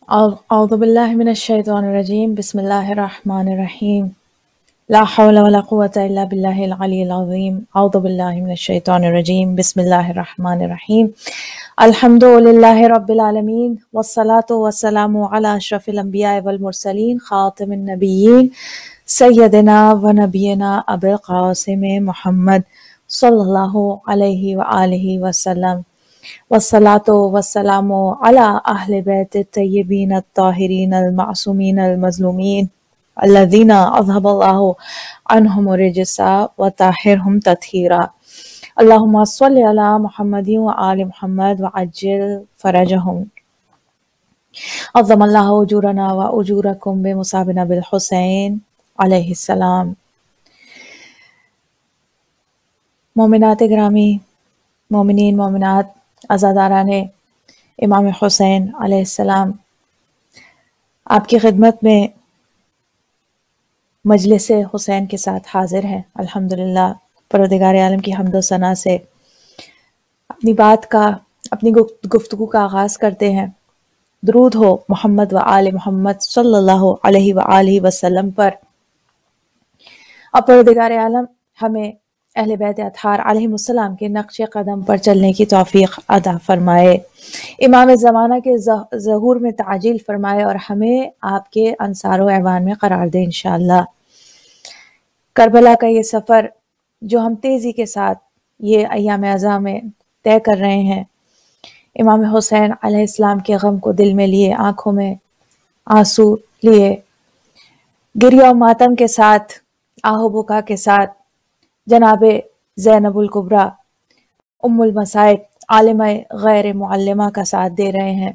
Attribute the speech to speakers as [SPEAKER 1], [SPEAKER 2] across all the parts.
[SPEAKER 1] أعوذ بالله من الشيطان الرجيم بسم الله الرحمن الرحيم لا حول ولا قوة إلا بالله العلي العظيم أعوذ بالله من الشيطان الرجيم بسم الله الرحمن الرحيم الحمد لله رب العالمين والصلاة والسلام على أشرف الأنبياء والمرسلين خاتم النبيين سيدنا ونبينا أبي القاسم محمد صلى الله عليه وآله وسلم والصلاة والسلام على أهل بيت الطيبين الطاهرين المعصومين المظلومين الذين أذهب الله عنهم الرجس وطهرهم تطهيرا اللهم صل على محمد وآل محمد وعجل فرجهم عظم الله أجورنا وأجوركم بمصابنا بالحسين علیہ السلام۔ مومنات گرامی، مومنین مومنات، عزاداران امام حسین علیہ السلام، آپ کی خدمت میں مجلس حسین کے ساتھ حاضر ہیں۔ الحمدللہ، پروردگار عالم کی حمد و ثنا سے اپنی گفتگو کا آغاز کرتے ہیں۔ درود ہو محمد و آل محمد صلی اللہ علیہ وآلہ وسلم پر، اور پروردگار عالم ہمیں اہل بیت اطہار علیہم السلام کے نقش قدم پر چلنے کی توفیق عطا فرمائے، امام زمانہ کے ظہور میں تعجیل فرمائے، اور ہمیں آپ کے انصار و اعوان میں قرار دے انشاءاللہ۔ کربلا کا یہ سفر جو ہم تیزی کے ساتھ یہ ایام اعزاں میں طے کر رہے ہیں، امام حسین علیہ السلام کے غم کو دل میں لیے، آنکھوں میں آنسو لیے، گریہ و ماتم کے ساتھ، آہ و بکا کے ساتھ جناب زینب الکبریٰ ام المصائب عالمہ غیر معلمہ کا ساتھ دے رہے ہیں۔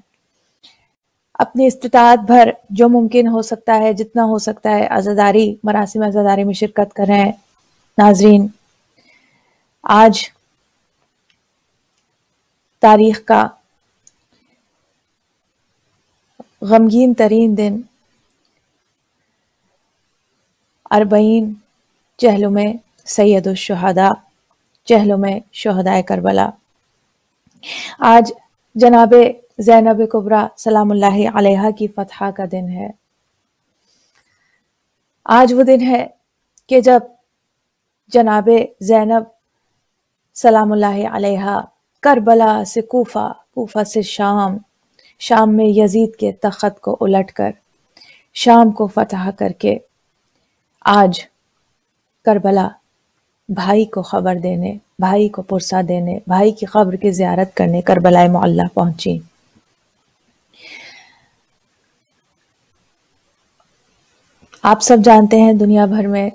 [SPEAKER 1] اپنی استطاعت بھر جو ممکن ہو سکتا ہے، جتنا ہو سکتا ہے، عزاداری، مراسم عزاداری میں شرکت کریں۔ ناظرین، آج تاریخ کا غمگین ترین دن، 40 چہلم سید الشہداء، چہلم شہدائے کربلا۔ آج جناب زینب کبریٰ سلام اللہ علیہا کی فتح کا دن ہے۔ آج وہ دن ہے کہ جب جناب زینب سلام اللہ علیہا کربلا سے کوفہ سے شام میں یزید کے تخت کو الٹ کر، شام کو فتح کر کے آج کربلا بھائی کو خبر دینے، بھائی کو پرسہ دینے، بھائی کی قبر کی زیارت کرنے کربلا معلیٰ پہنچی۔ آپ سب جانتے ہیں دنیا بھر میں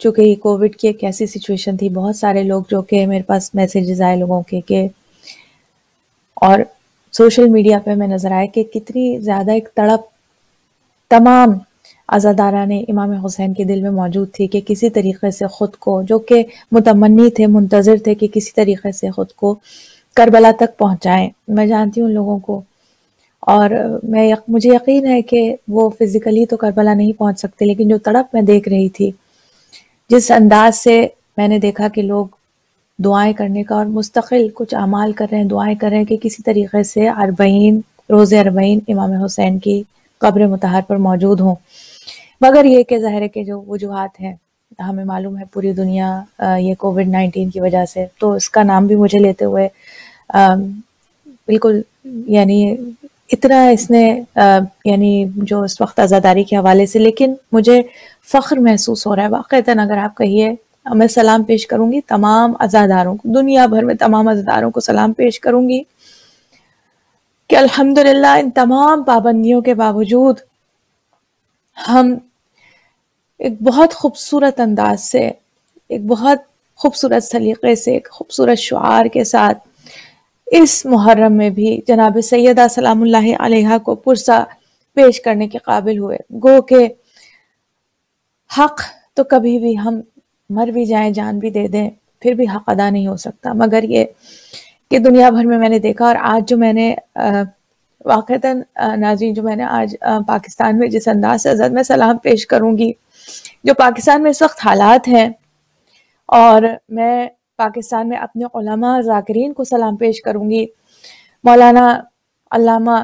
[SPEAKER 1] چونکہ یہ کووڈ کی ایک ایسی سچویشن تھی، بہت سارے لوگ جو کہ میرے پاس میسیجز آئے لوگوں کے اور سوشل میڈیا پہ میں نظر آئے کہ کتنی زیادہ ایک تڑپ تمام عزاداران امام حسین کے دل میں موجود تھی کہ کسی طریقے سے خود کو، جو کہ متمنی تھے، منتظر تھے کہ کسی طریقے سے خود کو کربلا تک پہنچائیں۔ میں جانتی ہوں لوگوں کو، اور مجھے یقین ہے کہ وہ فزیکلی تو کربلا نہیں پہنچ سکتے، لیکن جو تڑپ میں دیکھ رہی تھی، جس انداز سے میں نے دیکھا کہ لوگ دعائیں کرنے کا اور مستقل کچھ اعمال کر رہے ہیں، دعائیں کر رہے ہیں کہ کسی طریقے سے 40 روز 40 امام حسین کی قبر مطہر پر موجود ہوں، مگر یہ کہ ظاہر ہے کہ جو وجوہات ہیں، ہمیں معلوم ہے پوری دنیا یہ کووڈ-19 کی وجہ سے، تو اس کا نام بھی مجھے لیتے ہوئے بالکل یعنی اتنا اس نے یعنی جو اس وقت عزاداری کے حوالے سے، لیکن مجھے فخر محسوس ہو رہا ہے واقعتاً۔ اگر آپ کہیے، میں سلام پیش کروں گی تمام عزاداروں کو، دنیا بھر میں تمام عزاداروں کو سلام پیش کروں گی کہ الحمدللہ ان تمام پابندیوں کے باوجود ہم ایک بہت خوبصورت انداز سے، ایک بہت خوبصورت سلیقے سے، ایک خوبصورت شعار کے ساتھ اس محرم میں بھی جناب سیدہ سلام اللہ علیہا کو پرسہ پیش کرنے کے قابل ہوئے۔ گو کہ حق تو کبھی بھی ہم مر بھی جائیں، جان بھی دے دیں، پھر بھی حق ادا نہیں ہو سکتا، مگر یہ کہ دنیا بھر میں نے دیکھا، اور آج جو میں نے واقعتاً ناظرین، جو میں نے آج پاکستان میں جس انداز سے عزت میں سلام پیش کروں گی، جو پاکستان میں اس وقت حالات ہیں، اور میں پاکستان میں اپنے علماء ذاکرین کو سلام پیش کروں گی، مولانا علامہ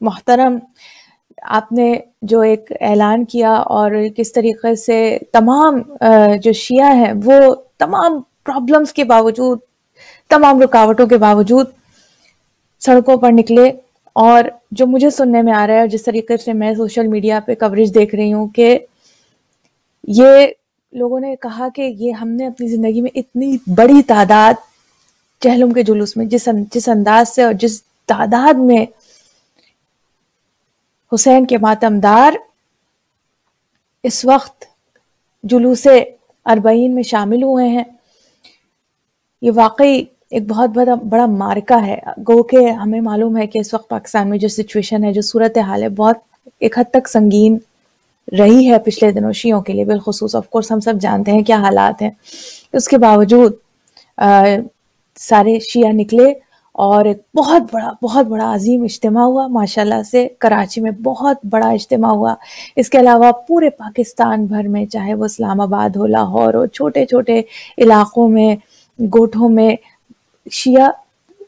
[SPEAKER 1] محترم, آپ نے جو ایک اعلان کیا اور کس طریقے سے تمام جو شیعہ ہیں وہ تمام پرابلمز کے باوجود، تمام رکاوٹوں کے باوجود سڑکوں پر نکلے، اور جو مجھے سننے میں آ رہا ہے اور جس طریقے سے میں سوشل میڈیا پہ کوریج دیکھ رہی ہوں کہ یہ لوگوں نے کہا کہ یہ ہم نے اپنی زندگی میں اتنی بڑی تعداد چہلم کے جلوس میں جس انداز سے اور جس تعداد میں حسین کے ماتمدار اس وقت جلوس اربعین میں شامل ہوئے ہیں، یہ واقعی ایک بہت بڑا معرکہ ہے. گو کہ ہمیں معلوم ہے کہ اس وقت پاکستان میں جو سچویشن ہے، جو صورتحال ہے، بہت ایک حد تک سنگین رہی ہے پچھلے دنوں شیعوں کے لیے بالخصوص. آف کورس ہم سب جانتے ہیں کیا حالات ہیں. اس کے باوجود سارے شیعہ نکلے اور ایک بہت بڑا عظیم اجتماع ہوا ماشاءاللہ سے. کراچی میں بہت بڑا اجتماع ہوا. اس کے علاوہ پورے پاکستان بھر میں، چاہے وہ اسلام آباد ہو، لاہور ہو، چھوٹے چھوٹے علاقوں میں، گوٹھوں میں شیعہ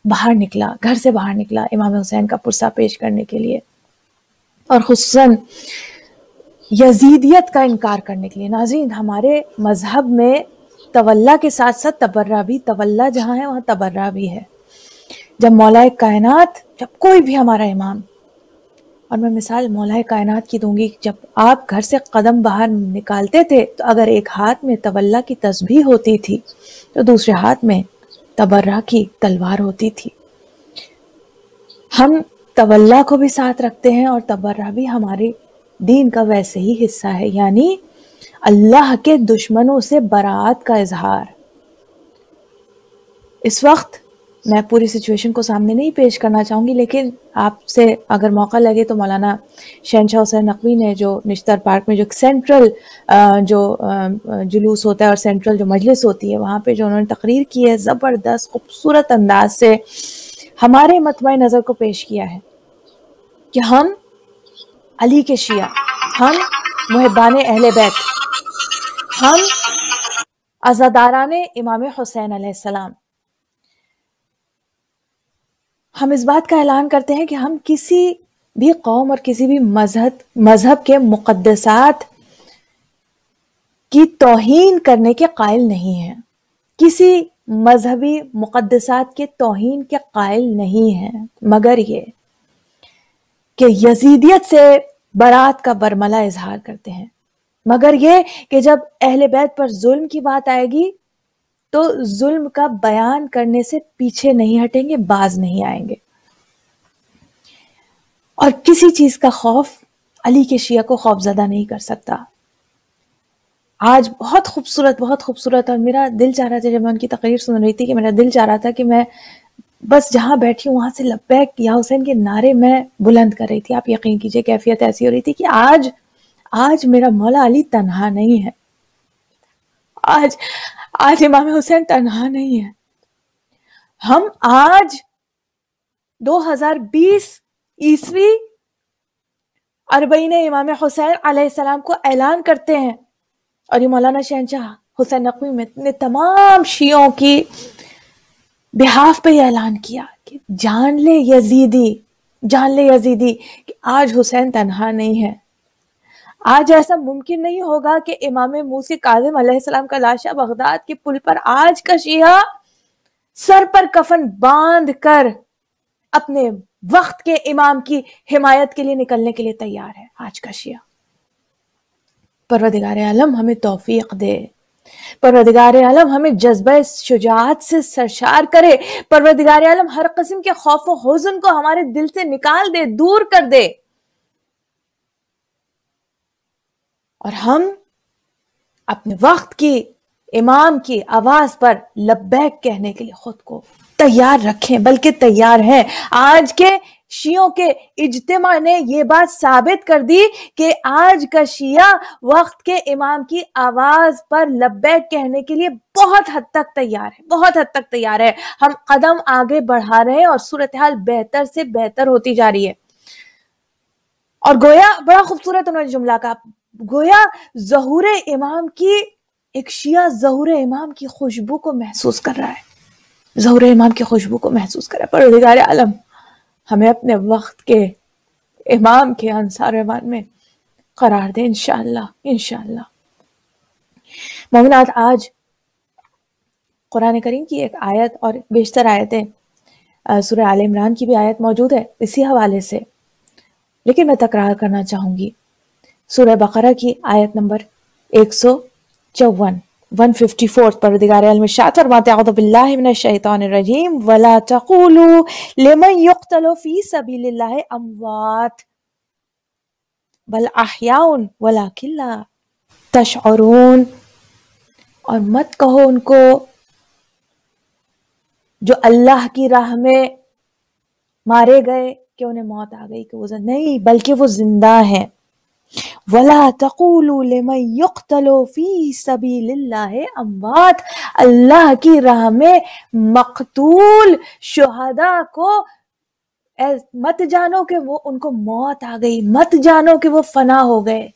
[SPEAKER 1] باہر نکلا، گھر سے باہر نکلا امام حسین کا پرسہ پیش کرنے کے لیے، اور خصوصاً یزیدیت کا انکار کرنے کے لیے. ناظرین، ہمارے مذہب میں تولا کے ساتھ ساتھ تبرہ بھی، تولا جہاں ہے وہاں تبرہ بھی ہے. جب مولا کائنات، جب کوئی بھی ہمارا امام، اور میں مثال مولا کائنات کی دوں گی، جب آپ گھر سے قدم باہر نکالتے تھے تو اگر ایک ہاتھ میں تولا کی تسبیح ہوتی تھی تو دوسرے ہاتھ میں تبرہ کی تلوار ہوتی تھی. ہم تولا کو بھی ساتھ رکھتے ہیں اور تبرہ بھی ہمارے دین کا ویسے ہی حصہ ہے، یعنی اللہ کے دشمنوں سے برات کا اظہار. اس وقت میں پوری سچویشن کو سامنے نہیں پیش کرنا چاہوں گی، لیکن آپ سے اگر موقع لگے تو مولانا شہنشاہ حسین نقوی نے جو نشتر پارک میں جو سینٹرل جو جلوس ہوتا ہے اور سینٹرل جو مجلس ہوتی ہے وہاں پہ جو انہوں نے تقریر کی ہے، زبردست خوبصورت انداز سے ہمارے مطمع نظر کو پیش کیا ہے کہ ہم علی کے شیعہ، ہم محبان اہل بیت، ہم عزاداران امام حسین علیہ السلام، ہم اس بات کا اعلان کرتے ہیں کہ ہم کسی بھی قوم اور کسی بھی مذہب کے مقدسات کی توہین کرنے کے قائل نہیں ہیں، کسی مذہبی مقدسات کے توہین کے قائل نہیں ہیں، مگر یہ کہ یزیدیت سے برات کا برملا اظہار کرتے ہیں، مگر یہ کہ جب اہل بیت پر ظلم کی بات آئے گی تو ظلم کا بیان کرنے سے پیچھے نہیں ہٹیں گے، باز نہیں آئیں گے. اور کسی چیز کا خوف علی کے شیعہ کو خوف زدہ نہیں کر سکتا. آج بہت خوبصورت اور میرا دل چاہ رہا تھا جب میں ان کی تقریر سن رہی تھی کہ میرا دل چاہ رہا تھا کہ میں بس جہاں بیٹھی ہوں وہاں سے لبیک یا حسین کے نعرے میں بلند کر رہی تھی. آپ یقین کیجئے کیفیت ایسی ہو رہی تھی کہ آج میرا مولا علی تنہا نہیں ہے، آج امام حسین تنہا نہیں ہے. ہم آج 2020 عیسوی اربعین امام حسین علیہ السلام کو اعلان کرتے ہیں، اور یہ مولانا شہنشاہ حسین نقوی نے تمام شیعوں کی بہاف پہ یہ اعلان کیا کہ جان لے یزیدی کہ آج حسین تنہا نہیں ہے. آج ایسا ممکن نہیں ہوگا کہ امام موسی کاظم علیہ السلام کا لاشا بغداد کے پل پر آج کا شیعہ سر پر کفن باندھ کر اپنے وقت کے امام کی حمایت کے لیے نکلنے کے لیے تیار ہے. آج کا شیعہ. پروردگار عالم ہمیں توفیق دے، پروردگار عالم ہمیں جذبہ شجاعت سے سرشار کرے، پروردگار عالم ہر قسم کے خوف و حزن کو ہمارے دل سے نکال دے، دور کر دے، اور ہم اپنے وقت کی امام کی آواز پر لبیک کہنے کے لیے خود کو تیار رکھیں، بلکہ تیار ہیں. آج کے شیعوں کے اجتماع نے یہ بات ثابت کر دی کہ آج کا شیعہ وقت کے امام کی آواز پر لبیک کہنے کے لیے بہت حد تک تیار ہے. ہم قدم آگے بڑھا رہے ہیں اور صورتحال بہتر سے بہتر ہوتی جا رہی ہے. اور گویا بڑا خوبصورت انہوں نے جملہ کہا، گویا ظہور امام کی ایک شیعہ ظہور امام کی خوشبو کو محسوس کر رہا ہے، ظہور امام کی خوشبو کو محسوس کر رہا ہے. پروردگار عالم ہمیں اپنے وقت کے امام کے انصار ایمان میں قرار دے انشاءاللہ انشاءاللہ۔ مومنات، آج قرآن کریم کی ایک آیت اور بیشتر آیتیں سورہ آل عمران کی بھی آیت موجود ہے اسی حوالے سے، لیکن میں تکرار کرنا چاہوں گی سورہ بقرہ کی آیت نمبر 154 154 پروردگار عالم ارشاد فرماتے ہیں اعوذ باللہ من الشیطان الرجیم ولا تقولوا لمن يقتل في سبيل الله اموات بل احیاء ولکن لا تشعرون، اور مت کہو ان کو جو اللہ کی راہ میں مارے گئے کہ انہیں موت آ گئی، کہ وہ نہیں بلکہ وہ زندہ ہیں۔ وَلَا تَقُولُوا لِمَن يُقْتَلُ فِي سَبِيلِ اللَّهِ اموات، اللہ کی راہ میں مقتول شہداء کو مت جانو کہ وہ ان کو موت آ گئی، مت جانو کہ وہ فنا ہو گئے،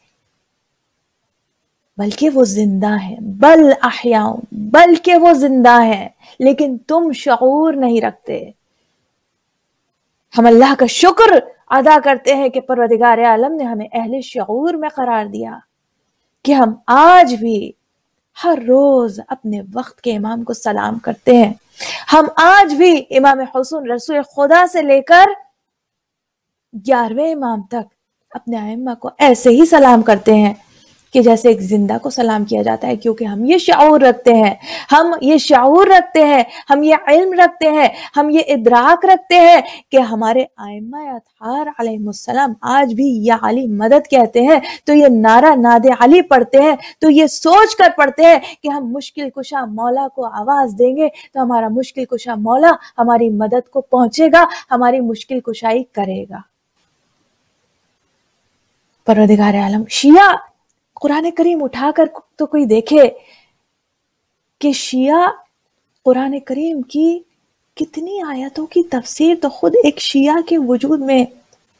[SPEAKER 1] بلکہ وہ زندہ ہیں۔ بل احیاء، بلکہ وہ زندہ ہیں لیکن تم شعور نہیں رکھتے۔ ہم اللہ کا شکر ادا کرتے ہیں کہ پروردگار عالم نے ہمیں اہل شعور میں قرار دیا کہ ہم آج بھی ہر روز اپنے وقت کے امام کو سلام کرتے ہیں۔ ہم آج بھی امام حسن رسول خدا سے لے کر 11ویں امام تک اپنے ائمہ کو ایسے ہی سلام کرتے ہیں کہ جیسے ایک زندہ کو سلام کیا جاتا ہے، کیونکہ ہم یہ شعور رکھتے ہیں، ہم یہ شعور رکھتے ہیں، ہم یہ علم رکھتے ہیں، ہم یہ ادراک رکھتے ہیں کہ ہمارے ائمہ اطہار علیہ السلام آج بھی یا علی مدد کہتے ہیں تو یہ نعرہ ناد علی پڑھتے ہیں، تو یہ سوچ کر پڑھتے ہیں کہ ہم مشکل کشا مولا کو آواز دیں گے تو ہمارا مشکل کشا مولا ہماری مدد کو پہنچے گا، ہماری مشکل کشائی کرے گا۔ پروردگار عالم شیعہ قرآن کریم اٹھا کر تو کوئی دیکھے کہ شیعہ قرآن کریم کی کتنی آیتوں کی تفسیر تو خود ایک شیعہ کے وجود میں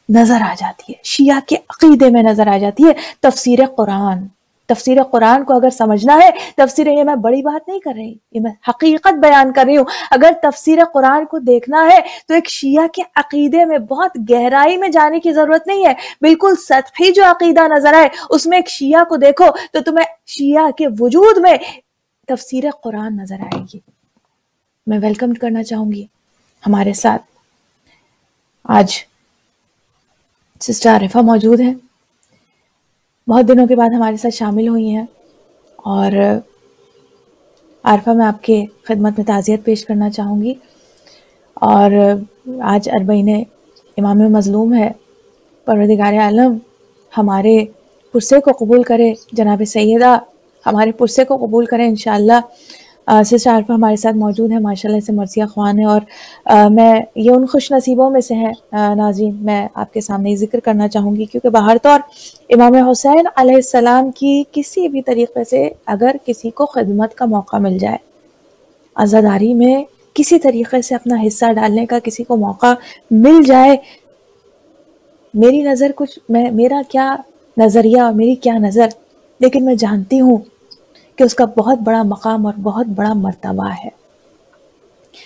[SPEAKER 1] نظر آ جاتی ہے، شیعہ کے عقیدے میں نظر آ جاتی ہے۔ تفسیر قرآن، تفسیر قرآن کو اگر سمجھنا ہے، تفسیر، یہ میں بڑی بات نہیں کر رہی، یہ میں حقیقت بیان کر رہی ہوں، اگر تفسیر قرآن کو دیکھنا ہے تو ایک شیعہ کے عقیدے میں بہت گہرائی میں جانے کی ضرورت نہیں ہے، بالکل سطحی جو عقیدہ نظر آئے اس میں ایک شیعہ کو دیکھو تو تمہیں شیعہ کے وجود میں تفسیر قرآن نظر آئے گی۔ میں ویلکم کرنا چاہوں گی ہمارے ساتھ آج سسٹر عارفہ موجود ہیں، بہت دنوں کے بعد ہمارے ساتھ شامل ہوئی ہیں، اور عارفہ میں آپ کے خدمت میں تعزیت پیش کرنا چاہوں گی۔ اور آج 40 امام مظلوم ہے، پروردگار عالم ہمارے پرسے کو قبول کرے، جناب سیدہ ہمارے پرسے کو قبول کرے انشاءاللہ۔ سسٹر عارفہ ہمارے ساتھ موجود ہیں، ماشاءاللہ سے مرثیہ خوان ہے، اور میں یہ ان خوش نصیبوں میں سے ہیں ناظرین، میں آپ کے سامنے ذکر کرنا چاہوں گی، کیونکہ باہر طور امام حسین علیہ السلام کی کسی بھی طریقے سے اگر کسی کو خدمت کا موقع مل جائے، عزاداری میں کسی طریقے سے اپنا حصہ ڈالنے کا کسی کو موقع مل جائے، میری نظر کچھ میرا کیا نظریہ اور میری کیا نظر، لیکن میں جانتی ہوں کہ اس کا بہت بڑا مقام اور بہت بڑا مرتبہ ہے۔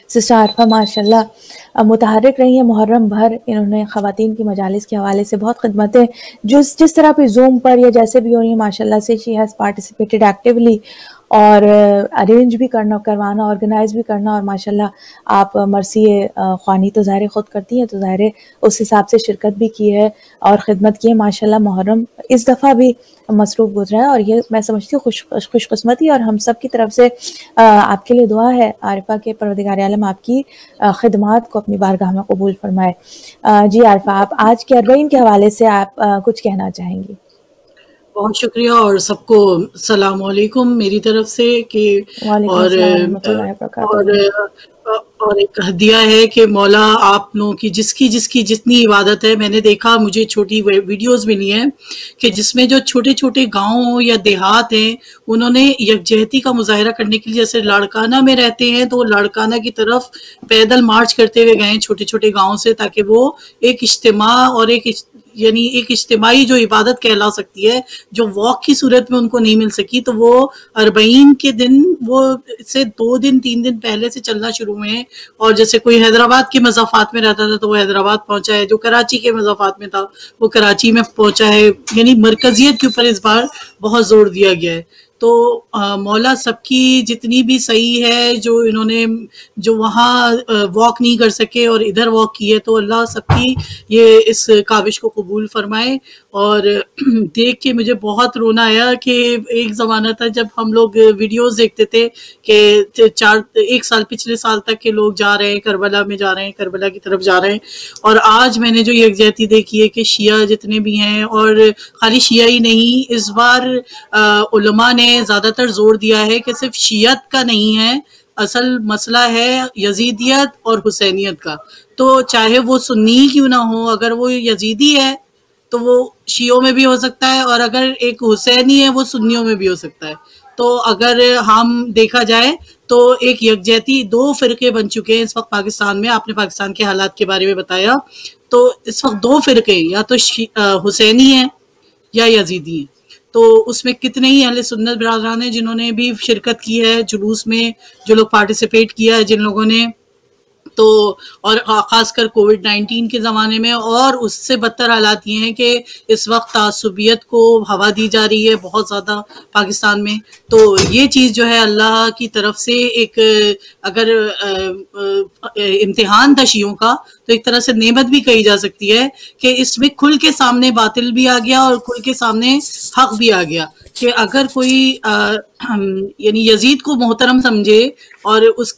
[SPEAKER 1] سسٹر عارفہ ماشاءاللہ متحرک رہی ہیں محرم بھر، انہوں نے خواتین کی مجالس کے حوالے سے بہت خدمتیں جس طرح بھی زوم پر یا جیسے بھی ہو رہی ہیں، ماشاءاللہ سے شی ہیز پارٹیسپیٹڈ ایکٹیولی، اور ارینج بھی کروانا، آرگنائز بھی کرنا، اور ماشاءاللہ آپ مرثی خوانی تو ظاہر خود کرتی ہیں، تو ظاہر اس حساب سے شرکت بھی کی ہے اور خدمت کی ہے۔ ماشاءاللہ محرم اس دفعہ بھی مصروف گزرا ہے، اور یہ میں سمجھتی ہوں خوش قسمتی، اور ہم سب کی طرف سے آپ کے لیے دعا ہے عارفہ کے پروردگار عالم آپ کی خدمات کو اپنی بارگاہ میں قبول فرمائے۔ جی عارفہ، آپ آج کے 40 کے حوالے سے آپ کچھ کہنا چاہیں گی؟
[SPEAKER 2] بہت شکریہ، اور سب کو السلام علیکم میری طرف سے کہ
[SPEAKER 1] وعلیکم السلام ورحمۃ اللہ وبرکاتہ۔
[SPEAKER 2] اور ایک ہدیہ ہے کہ مولا آپ لوگوں کی جس کی جتنی عبادت ہے، میں نے دیکھا، مجھے چھوٹی ویڈیوز ملی ہیں کہ جس میں جو چھوٹے چھوٹے گاؤں یا دیہات ہیں، انہوں نے یکجہتی کا مظاہرہ کرنے کے لیے، جیسے لاڑکانہ میں رہتے ہیں تو لاڑکانہ کی طرف پیدل مارچ کرتے ہوئے گئے چھوٹے چھوٹے گاؤں سے، تاکہ وہ ایک اجتماع اور ایک یعنی ایک اجتماعی جو عبادت کہلا سکتی ہے جو واک کی صورت میں ان کو نہیں مل سکی، تو وہ 40 کے دن وہ سے 2 دن 3 دن پہلے سے چلنا شروع ہوئے ہیں. اور جیسے کوئی حیدرآباد کے مضافات میں رہتا تھا تو وہ حیدرآباد پہنچا ہے، جو کراچی کے مضافات میں تھا وہ کراچی میں پہنچا ہے. یعنی مرکزیت کے اوپر اس بار بہت زور دیا گیا ہے. تو مولا سب کی جتنی بھی صحیح ہے جو انہوں نے جو وہاں واک نہیں کر سکے اور ادھر واک کی ہے، تو اللہ سب کی یہ اس کاوش کو قبول فرمائے. اور دیکھ کے مجھے بہت رونا آیا کہ ایک زمانہ تھا جب ہم لوگ ویڈیوز دیکھتے تھے کہ 1 سال پچھلے سال تک کے لوگ جا رہے ہیں کربلا میں، جا رہے ہیں کربلا کی طرف جا رہے ہیں. اور آج میں نے جو یکجہتی دیکھی ہے کہ شیعہ جتنے بھی ہیں، اور خالی شیعہ ہی نہیں، اس بار علماء نے زیادہ تر زور دیا ہے کہ صرف شیعت کا نہیں ہے، اصل مسئلہ ہے یزیدیت اور حسینیت کا. تو چاہے وہ سنی کیوں نہ ہو، اگر وہ یزیدی ہے تو وہ شیعوں میں بھی ہو سکتا ہے، اور اگر ایک حسینی ہے وہ سنیوں میں بھی ہو سکتا ہے. تو اگر ہم دیکھا جائے تو ایک یکجہتی 2 فرقے بن چکے ہیں اس وقت پاکستان میں. آپ نے پاکستان کے حالات کے بارے میں بتایا، تو اس وقت 2 فرقے، یا تو حسینی ہیں یا یزیدی ہیں. تو اس میں کتنے ہی اہل سنت برادران ہیں جنہوں نے بھی شرکت کی ہے جلوس میں، جو لوگ پارٹیسپیٹ کیا ہے جن لوگوں نے. تو اور خاص کر کووڈ-19 کے زمانے میں، اور اس سے بدتر حالات یہ ہیں کہ اس وقت تعصبیت کو ہوا دی جا رہی ہے بہت زیادہ پاکستان میں. تو یہ چیز جو ہے اللہ کی طرف سے ایک اگر امتحان تھا شیعوں کا، تو ایک طرح سے نعمت بھی کہی جا سکتی ہے کہ اس میں کھل کے سامنے باطل بھی آ گیا اور کھل کے سامنے حق بھی آ گیا. کہ اگر کوئی یعنی یزید کو محترم سمجھے اور اس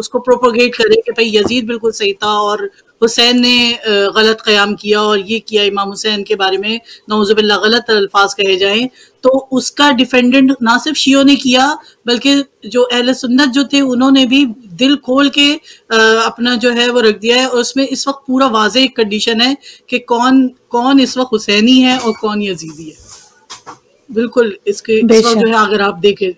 [SPEAKER 2] کو پروپوگیٹ کرے کہ بھئی یزید بالکل صحیح تھا اور حسین نے غلط قیام کیا اور یہ کیا، امام حسین کے بارے میں نعوذ باللہ غلط الفاظ کہے جائیں، تو اس کا ڈیفینڈنٹ نہ صرف شیعوں نے کیا بلکہ جو اہل سنت جو تھے انہوں نے بھی دل کھول کے اپنا جو ہے وہ رکھ دیا ہے. اور اس میں اس وقت پورا واضح ایک کنڈیشن ہے کہ کون اس وقت حسینی ہے اور کون یزیدی ہے. بالکل اس وقت جو ہے اگر آپ دیکھیں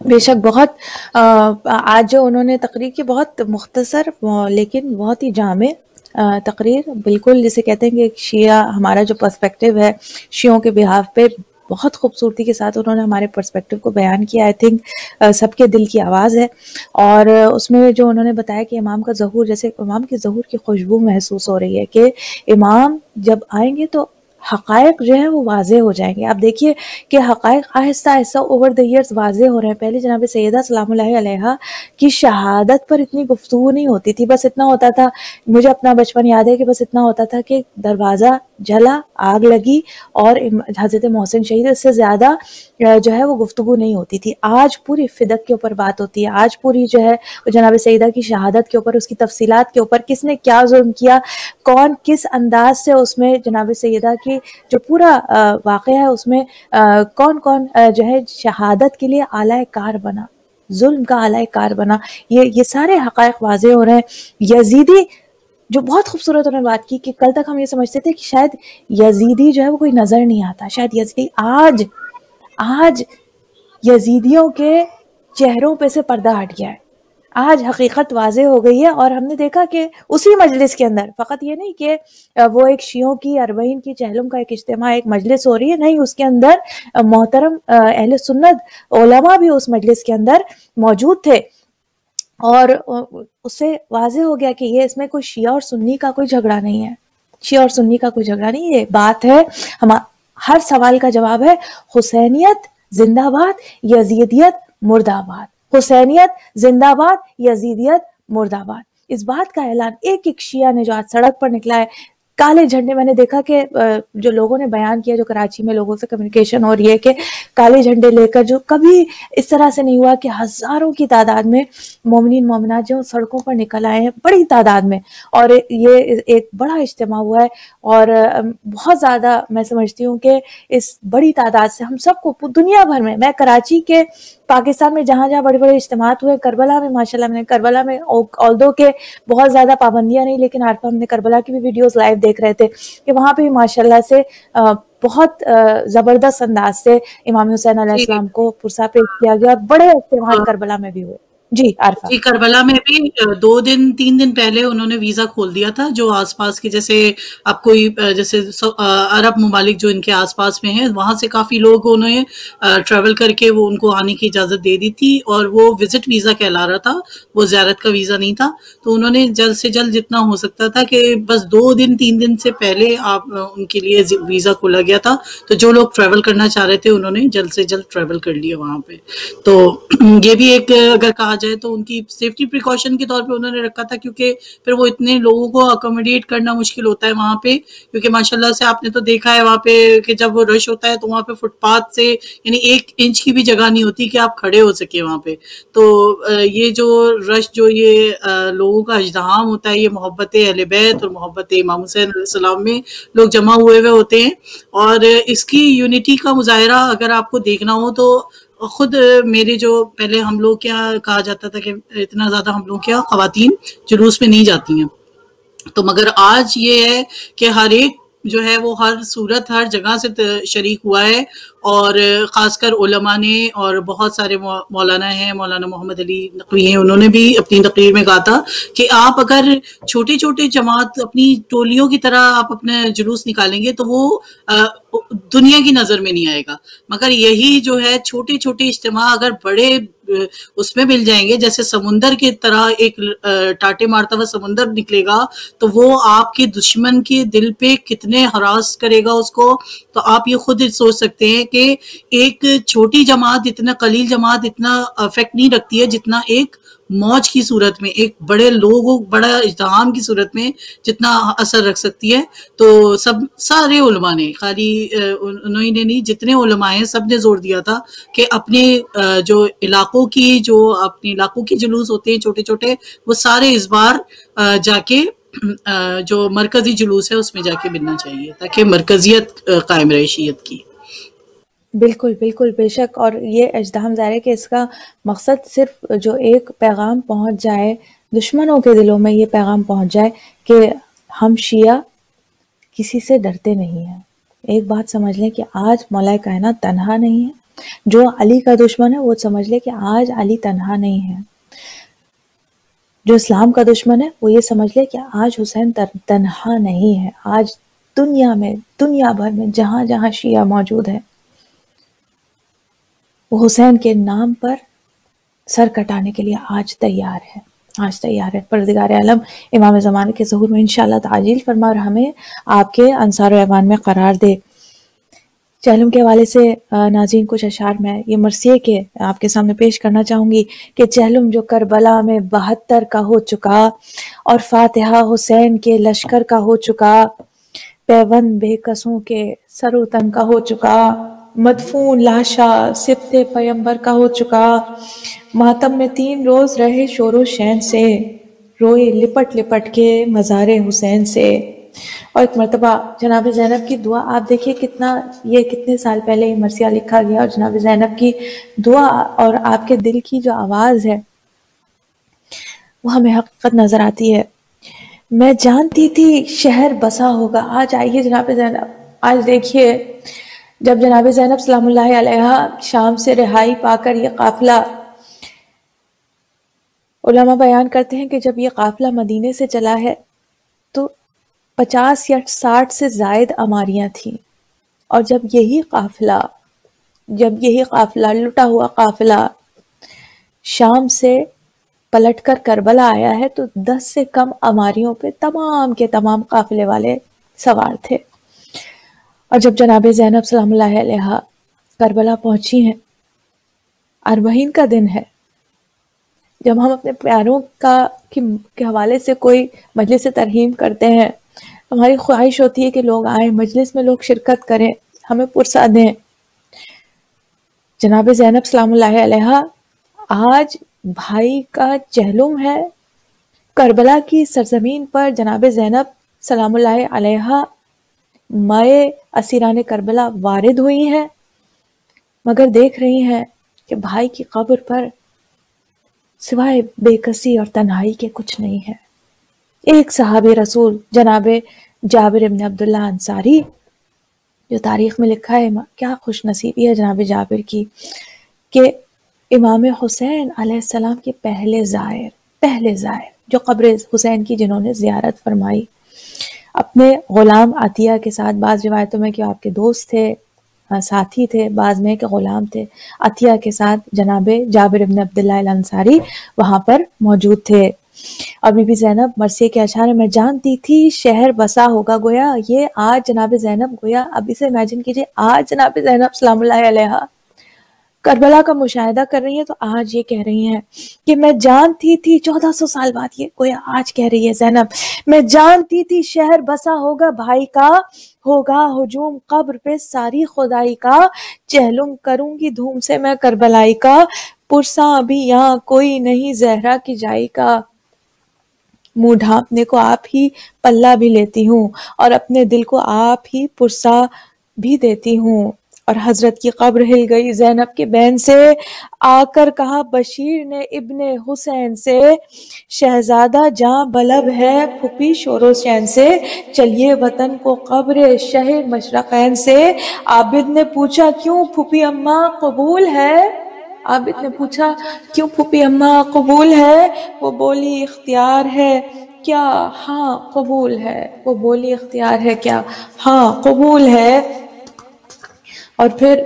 [SPEAKER 1] بے شک بہت آج جو انہوں نے تقریر کی، بہت مختصر لیکن بہت ہی جامع تقریر، بالکل جسے کہتے ہیں کہ شیعہ ہمارا جو پرسپیکٹیو ہے شیعوں کے بہاف پہ، بہت خوبصورتی کے ساتھ انہوں نے ہمارے پرسپیکٹیو کو بیان کیا. آئی تھنک سب کے دل کی آواز ہے. اور اس میں جو انہوں نے بتایا کہ امام کا ظہور، جیسے امام کے ظہور کی خوشبو محسوس ہو رہی ہے کہ امام جب آئیں گے تو حقائق جو ہے وہ واضح ہو جائیں گے. آپ دیکھیے کہ حقائق آہستہ آہستہ اوور دی ایئرز واضح ہو رہے ہیں. پہلے جناب سیدہ سلام اللہ علیہا کی شہادت پر اتنی گفتگو نہیں ہوتی تھی، بس اتنا ہوتا تھا، مجھے اپنا بچپن یاد ہے کہ بس اتنا ہوتا تھا کہ دروازہ جلا، آگ لگی اور حضرت محسن شہید، اس سے زیادہ جو ہے وہ گفتگو نہیں ہوتی تھی. آج پوری فدق کے اوپر بات ہوتی ہے، آج پوری جو ہے جناب سیدہ کی شہادت کے اوپر، اس کی تفصیلات کے اوپر، کس نے کیا ظلم کیا، کون کس انداز سے اس میں جناب سیدہ کی جو پورا واقعہ ہے اس میں کون کون جو ہے شہادت کے لیے آلہ کار بنا، ظلم کا آلہ کار بنا. یہ سارے حقائق واضح ہو رہے ہیں. یزیدی جو بہت خوبصورت انہوں نے بات کی کہ کل تک ہم یہ سمجھتے تھے کہ شاید یزیدی جو ہے وہ کوئی نظر نہیں آتا، شاید یزیدی آج یزیدیوں کے چہروں پہ سے پردہ ہٹ گیا ہے. آج حقیقت واضح ہو گئی ہے. اور ہم نے دیکھا کہ اسی مجلس کے اندر فقط یہ نہیں کہ وہ ایک شیعوں کی 40 کی چہلم کا ایک اجتماع، ایک مجلس ہو رہی ہے، نہیں، اس کے اندر محترم اہل سنت علماء بھی اس مجلس کے اندر موجود تھے. اور اس سے واضح ہو گیا کہ یہ اس میں کوئی شیعہ اور سنی کا کوئی جھگڑا نہیں ہے، شیعہ اور سنی کا کوئی جھگڑا نہیں. یہ بات ہے، ہر سوال کا جواب ہے حسینیت زندہ باد، یزیدیت مرد آباد. حسینیت زندہ باد، یزیدیت مرد آباد. اس بات کا اعلان ایک شیعہ نے جو آج سڑک پر نکلا ہے، کالے جھنڈے، میں نے دیکھا کہ جو لوگوں نے بیان کیا، جو کراچی میں لوگوں سے کمیونیکیشن ہو رہی ہے کہ کالے جھنڈے لے کر، جو کبھی اس طرح سے نہیں ہوا کہ ہزاروں کی تعداد میں مومنین مومنات جو سڑکوں پر نکل آئے ہیں بڑی تعداد میں. اور یہ ایک بڑا اجتماع ہوا ہے. اور بہت زیادہ میں سمجھتی ہوں کہ اس بڑی تعداد سے ہم سب کو دنیا بھر میں کراچی کے، پاکستان میں جہاں جہاں بڑے بڑے اجتماعات ہوئے، کربلا میں ماشاءاللہ ہم نے کربلا میں آلدو کے بہت زیادہ پابندیاں نہیں، لیکن عارفہ ہم نے کربلا کی بھی ویڈیوز لائیو دیکھ رہے تھے کہ وہاں پہ ماشاءاللہ سے بہت زبردست انداز سے امام حسین علیہ السلام کو پرسا پیش کیا گیا. بڑے اجتماعات کربلا میں بھی ہوئے. جی عارفہ.
[SPEAKER 2] جی کربلا میں بھی 2 دن 3 دن پہلے انہوں نے ویزا کھول دیا تھا، جو آس پاس کے جیسے اب کوئی جیسے عرب ممالک جو ان کے آس پاس میں ہیں وہاں سے کافی لوگ انہیں ٹریول کر کے وہ ان کو آنے کی اجازت دے دی تھی، اور وہ وزٹ ویزا کہلا رہا تھا، وہ زیارت کا ویزا نہیں تھا. تو انہوں نے جلد سے جلد جتنا ہو سکتا تھا کہ بس 2 دن 3 دن سے پہلے آپ ان کے لیے ویزا کھولا گیا تھا، تو جو لوگ ٹریول کرنا چاہ رہے تھے انہوں نے جلد سے جلد ٹریول کر لیا وہاں پہ. تو یہ بھی ایک اگر کہا جائے تو ان کی سیفٹی پریکاشن کے طور پہ انہوں نے رکھا تھا، کیونکہ پھر وہ اتنے لوگوں کو اکوموڈیٹ کرنا مشکل ہوتا ہے وہاں پہ، کیونکہ ماشاءاللہ سے آپ نے تو دیکھا ہے وہاں پہ کہ جب وہ رش ہوتا ہے تو وہاں پہ فٹ پاتھ سے یعنی 1 انچ کی بھی جگہ نہیں ہوتی کہ آپ کھڑے ہو سکے وہاں پہ. تو یہ جو رش جو یہ لوگوں کا اجتحام ہوتا ہے، یہ محبت اہل بیت اور محبت امام حسین علیہ السلام میں لوگ جمع ہوئے ہوتے ہیں. اور اس کی یونٹی کا مظاہرہ اگر آپ کو دیکھنا ہو تو خود میرے جو پہلے ہم لوگ کیا کہا جاتا تھا کہ اتنا زیادہ ہم لوگ کیا خواتین جلوس میں نہیں جاتی ہیں، تو مگر آج یہ ہے کہ ہر ایک جو ہے وہ ہر صورت ہر جگہ سے شریک ہوا ہے. اور خاص کر علماء نے اور بہت سارے مولانا ہیں، مولانا محمد علی نقوی ہیں، انہوں نے بھی اپنی تقریر میں کہا تھا کہ آپ اگر چھوٹے چھوٹے جماعت اپنی ٹولیوں کی طرح آپ اپنے جلوس نکالیں گے تو وہ دنیا کی نظر میں نہیں آئے گا، مگر یہی جو ہے چھوٹے چھوٹے اجتماع اگر بڑے اس میں مل جائیں گے، جیسے سمندر کی طرح ایک ٹاٹے مارتا ہوا سمندر نکلے گا تو وہ آپ کے دشمن کے دل پہ کتنے ہراس کرے گا اس کو. تو آپ یہ خود سوچ سکتے ہیں کہ ایک چھوٹی جماعت اتنا قلیل جماعت اتنا افیکٹ نہیں رکھتی ہے جتنا ایک موج کی صورت میں، ایک بڑے لوگوں بڑا اجتماع کی صورت میں جتنا اثر رکھ سکتی ہے. تو سارے علماء نے، خالی انہوں نے نہیں، جتنے علماء ہیں سب نے زور دیا تھا کہ اپنے جو علاقوں کی جلوس ہوتے ہیں چھوٹے چھوٹے، وہ سارے اس بار جا کے جو مرکزی جلوس ہے اس میں جا کے ملنا چاہیے تاکہ مرکزیت قائم رہے شیعت کی.
[SPEAKER 1] بالکل بالکل بے شک. اور یہ اجتہام ظاہر ہے کہ اس کا مقصد صرف جو ایک پیغام پہنچ جائے دشمنوں کے دلوں میں، یہ پیغام پہنچ جائے کہ ہم شیعہ کسی سے ڈرتے نہیں ہیں. ایک بات سمجھ لیں کہ آج مولا کائنات تنہا نہیں ہے. جو علی کا دشمن ہے وہ سمجھ لے کہ آج علی تنہا نہیں ہے. جو اسلام کا دشمن ہے وہ یہ سمجھ لے کہ آج حسین تنہا نہیں ہے. آج دنیا بھر میں جہاں جہاں شیعہ موجود ہے وہ حسین کے نام پر سر کٹانے کے لیے آج تیار ہے. پروردگار عالم امام زمانے کے ظہور میں انشاءاللہ تعجیل فرما اور ہمیں آپ کے انصار و ایوان میں قرار دے. چہلم کے حوالے سے ناظرین کچھ اشعار میں یہ مرثیے کے آپ کے سامنے پیش کرنا چاہوں گی کہ چہلم جو کربلا میں 72 کا ہو چکا اور فاتحہ حسین کے لشکر کا ہو چکا، پیوند بے کسوں کے سر و تن کا ہو چکا، مدفون لاشا سبت پیمبر کا ہو چکا، ماتم میں 3 روز رہے شور و شین سے، روئے لپٹ لپٹ کے مزار حسین سے. اور ایک مرتبہ جناب زینب کی دعا آپ دیکھیے کتنے سال پہلے یہ مرثیہ لکھا گیا، اور جناب زینب کی دعا اور آپ کے دل کی جو آواز ہے وہ ہمیں حقیقت نظر آتی ہے. میں جانتی تھی شہر بسا ہوگا. آج آئیے جناب زینب، آج دیکھیے جب جناب زینب سلام اللہ علیہا شام سے رہائی پا کر یہ قافلہ، علماء بیان کرتے ہیں کہ جب یہ قافلہ مدینے سے چلا ہے تو 50 یا 60 سے زائد اماریاں تھیں، اور جب یہی قافلہ لٹا ہوا قافلہ شام سے پلٹ کر کربلا آیا ہے تو 10 سے کم اماریوں پہ تمام کے تمام قافلے والے سوار تھے. اور جب جناب زینب سلام اللہ علیہا کربلا پہنچی ہیں، اربعین کا دن ہے، جب ہم اپنے پیاروں کے حوالے سے کوئی مجلس ترحیم کرتے ہیں، ہماری خواہش ہوتی ہے کہ لوگ آئیں، مجلس میں لوگ شرکت کریں، ہمیں پرسہ دیں. جناب زینب سلام اللہ علیہا آج بھائی کا چہلم ہے، کربلا کی سرزمین پر جناب زینب سلام اللہ علیہا مائے اسیران کربلا وارد ہوئی ہیں، مگر دیکھ رہی ہیں کہ بھائی کی قبر پر سوائے بے کسی اور تنہائی کے کچھ نہیں ہے. ایک صحابی رسول جناب جابر ابن عبداللہ انصاری، جو تاریخ میں لکھا ہے کیا خوش نصیبی ہے جناب جابر کی کہ امام حسین علیہ السلام کے پہلے زائر جو قبر حسین کی جنہوں نے زیارت فرمائی، اپنے غلام عطیہ کے ساتھ، بعض روایتوں میں کہ آپ کے دوست تھے، ساتھی تھے، بعض میں کہ غلام تھے، عطیہ کے ساتھ جناب جابر بن عبداللہ الانصاری وہاں پر موجود تھے۔ اور بی بی زینب مرثیے کے اشعار میں جانتی تھی شہر بسا ہوگا، گویا یہ آج جناب زینب، گویا اب اسے امیجن کیجئے، آج جناب زینب سلام اللہ علیہا کربلا کا مشاہدہ کر رہی ہیں تو آج یہ کہہ رہی ہیں کہ میں جانتی تھی، 1400 سال بعد یہ گویا آج کہہ رہی ہے زینب، میں جانتی تھی شہر بسا ہوگا بھائی کا، ہوگا ہجوم قبر پہ ساری خدائی کا، چہلم کروں گی دھوم سے میں کربلائی کا، پرساں ابھی یہاں کوئی نہیں زہرا کی جائی کا، منہ ڈھانپنے کو آپ ہی پلہ بھی لیتی ہوں اور اپنے دل کو آپ ہی پرسا بھی دیتی ہوں۔ اور حضرت کی قبر ہل گئی زینب کے بین سے، آ کر کہا بشیر نے ابن حسین سے، شہزادہ جاں بلب ہے پھپھی شور و شین سے، چلیے وطن کو قبر شہر مشرقین سے، عابد نے پوچھا کیوں پھپھی اماں قبول ہے، عابد نے پوچھا کیوں پھپھی اماں قبول ہے، وہ بولی اختیار ہے کیا، ہاں قبول ہے، وہ بولی اختیار ہے کیا، ہاں قبول ہے۔ اور پھر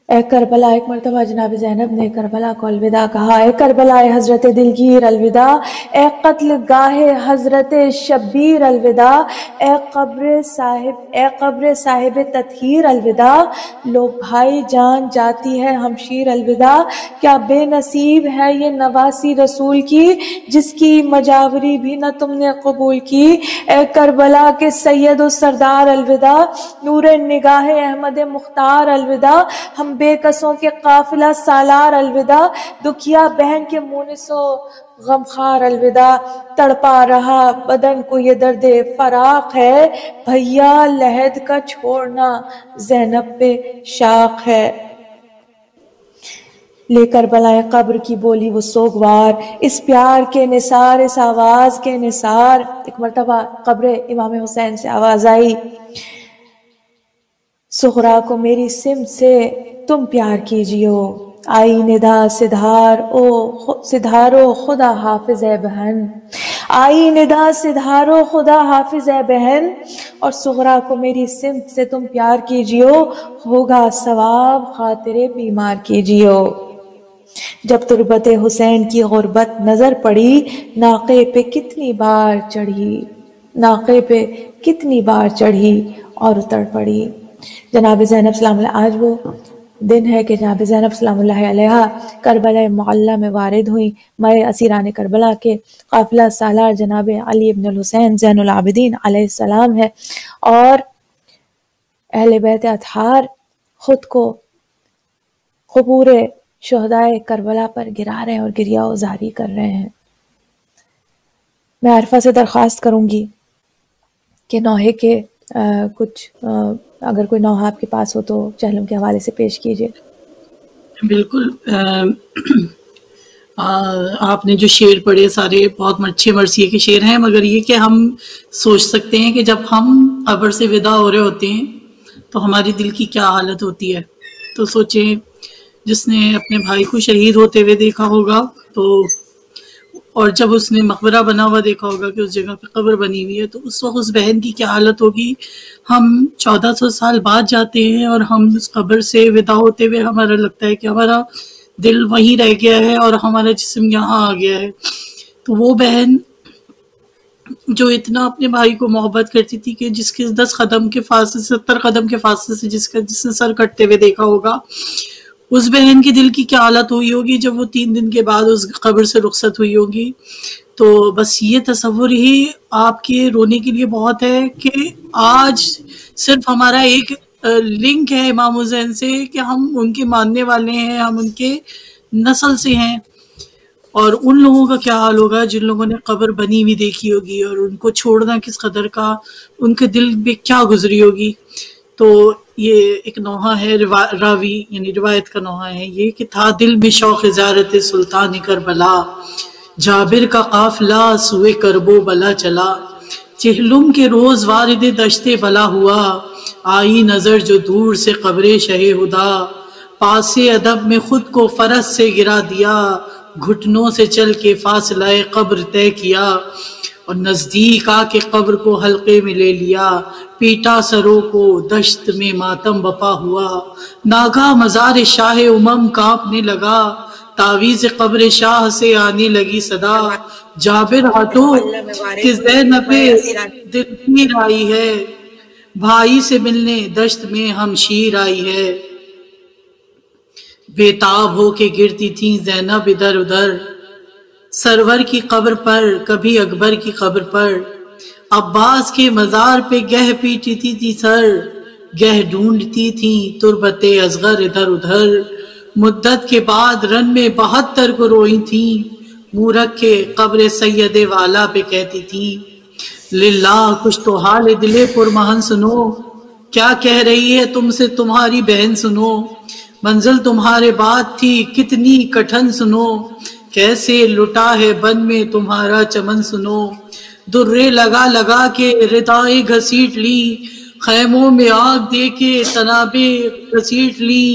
[SPEAKER 1] اے کربلا، ایک مرتبہ جناب زینب نے کربلا کو الوداع کہا، اے کربلا اے حضرت دلگیر الوداع، اے قتل گاہ حضرت شبیر الوداع، اے قبر صاحب تطہیر الوداع، لو بھائی جان جاتی ہے ہمشیر الوداع، کیا بے نصیب ہے یہ نواسی رسول کی، جس کی مجاوری بھی نہ تم نے قبول کی، اے کربلا کے سید و سردار الوداع، نور نگاہ احمد مختار الوداع، ہم بے کسوں کے قافلہ سالار الوداع، دکھیا بہن کے مونس و غمخوار الوداع، تڑپا رہا بدن کو یہ درد فراق ہے، بھیا لحد کا چھوڑنا زینب پہ شاق ہے۔ لے کربلائے قبر کی بولی وہ سوگوار، اس پیار کے نثار، اس آواز کے نثار۔ ایک مرتبہ قبر امام حسین سے آواز آئی، سغرا کو میری سمت سے تم پیار کیجیو، آئی ندا سدھارو خدا حافظ اے بہن، آئی ندا سدھارو خدا حافظ اے بہن، اور سغرا کو میری سمت سے تم پیار کیجیو، ہوگا ثواب خاطر بیمار کیجیو۔ جب تربت حسین کی غربت نظر پڑی، ناقے پہ کتنی بار چڑھی اور اتر پڑی۔ جناب زینب سلام اللہ، آج وہ دن ہے کہ جناب زینب سلام اللہ علیہا کربلا معلی میں وارد ہوئی، مائے اسیران کربلا کے قافلہ سالار جناب علی بن الحسین زین العابدین علیہ السلام ہے، اور اہل بیت اطہار خود کو قبور شہدائے کربلا پر گرا رہے ہیں اور گریہ وزاری کر رہے ہیں۔ میں عارفہ سے درخواست کروں گی کہ نوحے کے کچھ اگر کوئی نوحہ آپ کے پاس ہو تو چہلم کے حوالے سے پیش کیجیے۔
[SPEAKER 2] بالکل، آپ نے جو شعر پڑھے سارے بہت اچھے مرثیے کے شعر ہیں، مگر یہ کہ ہم سوچ سکتے ہیں کہ جب ہم قبر سے ودا ہو رہے ہوتے ہیں تو ہماری دل کی کیا حالت ہوتی ہے۔ تو سوچیں، جس نے اپنے بھائی کو شہید ہوتے ہوئے دیکھا ہوگا تو، اور جب اس نے مقبرہ بنا ہوا دیکھا ہوگا کہ اس جگہ پہ قبر بنی ہوئی ہے، تو اس وقت اس بہن کی کیا حالت ہوگی۔ ہم 1400 سال بعد جاتے ہیں اور ہم اس قبر سے ودا ہوتے ہوئے ہمارا لگتا ہے کہ ہمارا دل وہیں رہ گیا ہے اور ہمارا جسم یہاں آ گیا ہے۔ تو وہ بہن جو اتنا اپنے بھائی کو محبت کرتی تھی کہ جس کے 10 قدم کے فاصلے، 70 قدم کے فاصلے سے جس نے سر کٹتے ہوئے دیکھا ہوگا، اس بہن کی دل کی کیا حالت ہوئی ہوگی جب وہ 3 دن کے بعد اس قبر سے رخصت ہوئی ہوگی۔ تو بس یہ تصور ہی آپ کے رونے کے لیے بہت ہے کہ آج صرف ہمارا ایک لنک ہے امام حسین سے کہ ہم ان کے ماننے والے ہیں، ہم ان کے نسل سے ہیں، اور ان لوگوں کا کیا حال ہوگا جن لوگوں نے قبر بنی ہوئی دیکھی ہوگی اور ان کو چھوڑنا کس قدر کا ان کے دل میں کیا گزری ہوگی۔ تو یہ ایک نوحہ ہے، راوی یعنی روایت کا نوحہ ہے یہ کہ تھا دل میں شوق زیارت سلطان کربلا، جابر کا قافلہ سوئے کرب و بلا چلا، چہلم کے روز وارد دشت بلا ہوا، آئی نظر جو دور سے قبر شہ ہدا، پاس ادب میں خود کو فرس سے گرا دیا، گھٹنوں سے چل کے فاصلہ قبر طے کیا، اور نزدیک آ کے قبر کو حلقے میں لے لیا، پیٹا سروں کو دشت میں ماتم بپا ہوا، ناگاہ مزار شاہ امم کانپنے لگا، تعویذ قبر شاہ سے آنے لگی صدا، جابر ہاتھوں کہ زینب دل پیر آئی ہے، بھائی سے ملنے دشت میں ہمشیر آئی ہے، بےتاب ہو کے گرتی تھیں زینب ادھر ادھر، سرور کی قبر پر کبھی اکبر کی قبر پر، عباس کے مزار پہ گہ پیٹتی تھی سر، گہ ڈھونڈتی تھیں تربت اصغر ادھر ادھر، مدت کے بعد رن میں 72 کو روئی تھیں، منہ رکھ کے قبر سید والا پہ کہتی تھیں، للہ کچھ تو حال دل پرمہن سنو، کیا کہہ رہی ہے تم سے تمہاری بہن سنو، منزل تمہارے بعد تھی کتنی کٹھن سنو، کیسے لٹا ہے بن میں تمہارا چمن سنو، درے لگا لگا کے ردائیں گھسیٹ لی، خیموں میں آگ دے کے تنابیں گھسیٹ لی،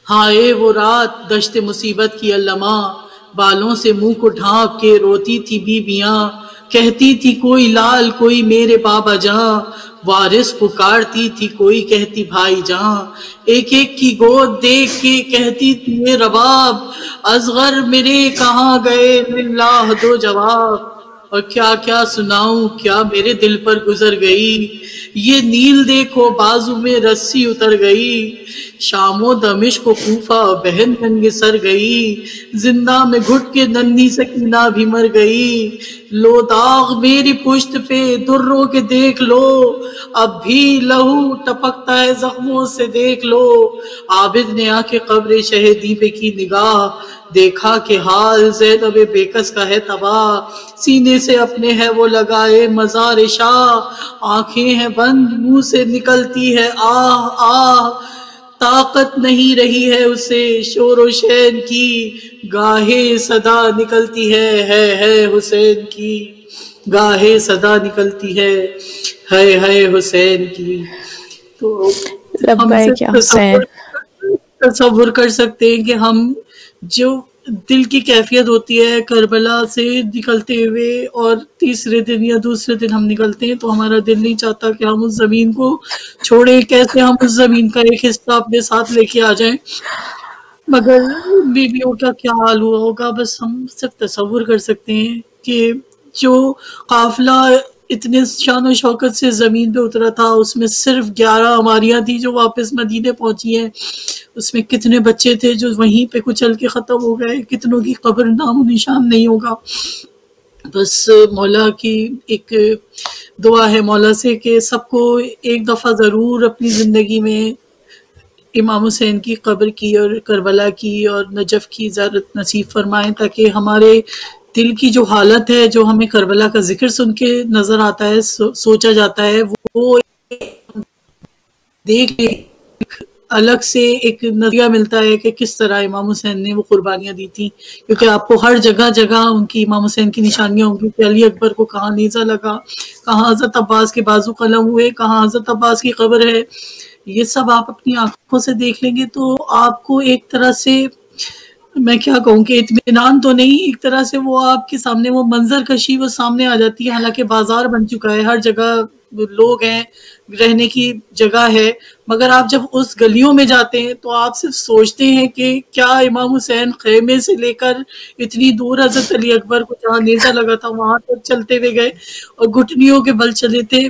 [SPEAKER 2] ہائے وہ رات دشت مصیبت کی علماں، بالوں سے منہ کو ڈھانپ کے روتی تھی بیویاں، کہتی تھی کوئی لال کوئی میرے بابا جاں، وارث پکارتی تھی کوئی کہتی بھائی جاں، ایک ایک کی گود دیکھ کے کہتی تھی اے رباب، اصغر میرے کہاں گئے للہ دو جواب، اور کیا کیا سناؤں کیا میرے دل پر گزر گئی، یہ نیل دیکھو بازو میں رسی اتر گئی، شام و دمشق و کوفہ بہن ننگے سر گئی، زندہ میں گھٹ کے ننھی سکینہ بھی مر گئی، لو داغ میری پشت پہ دروں کے دیکھ لو، اب بھی لہو ٹپکتا ہے زخموں سے دیکھ لو، عابد نے آ کے قبر شہیدی پہ کی نگاہ، دیکھا کہ حال زینب بیکس کا ہے تباہ، سینے سے اپنے ہے وہ لگائے مزار شاہ، آنکھیں ہیں بند منہ سے نکلتی ہے آہ آہ، طاقت نہیں رہی ہے اسے شور و شین کی، گاہے صدا نکلتی ہے حسین کی، گاہے صدا نکلتی ہے حسین کی۔ تو ہم تصور کر سکتے ہیں کہ ہم جو دل کی کیفیت ہوتی ہے کربلا سے نکلتے ہوئے، اور تیسرے دن یا دوسرے دن ہم نکلتے ہیں تو ہمارا دل نہیں چاہتا کہ ہم اس زمین کو چھوڑیں، کیسے ہم اس زمین کا ایک حصہ اپنے ساتھ لے کے آ جائیں، مگر بیویوں کا کیا حال ہوا ہوگا بس ہم صرف تصور کر سکتے ہیں کہ جو قافلہ اتنے شان و شوکت سے زمین پہ اترا تھا اس میں صرف 11 ہماریاں تھی جو واپس مدینے پہنچی ہیں، اس میں کتنے بچے تھے جو وہیں پہ کچل کے ختم ہو گئے، کتنوں کی قبر نام و نشان نہیں ہوگا۔ بس مولا کی ایک دعا ہے مولا سے کہ سب کو ایک دفعہ ضرور اپنی زندگی میں امام حسین کی قبر کی اور کربلا کی اور نجف کی زیارت نصیب فرمائیں، تاکہ ہمارے دل کی جو حالت ہے، جو ہمیں کربلا کا ذکر سن کے نظر آتا ہے، سوچا جاتا ہے، وہ دیکھ الگ سے ایک نظریہ ملتا ہے کہ کس طرح امام حسین نے وہ قربانیاں دی تھیں، کیونکہ آپ کو ہر جگہ جگہ ان کی امام حسین کی نشانیاں ہوں گی کہ علی اکبر کو کہاں نیزہ لگا، کہاں حضرت عباس کے بازو قلم ہوئے، کہاں حضرت عباس کی قبر ہے، یہ سب آپ اپنی آنکھوں سے دیکھ لیں گے تو آپ کو ایک طرح سے، میں کیا کہوں کہ اطمینان تو نہیں، ایک طرح سے وہ آپ کے سامنے وہ منظر کشی وہ سامنے آ جاتی ہے، حالانکہ بازار بن چکا ہے، ہر جگہ لوگ ہیں، رہنے کی جگہ ہے، مگر آپ جب اس گلیوں میں جاتے ہیں تو آپ صرف سوچتے ہیں کہ کیا امام حسین خیمے سے لے کر اتنی دور حضرت علی اکبر کو جہاں نیزہ لگا تھا وہاں تک چلتے ہوئے گئے اور گھٹنیوں کے بل چلے تھے،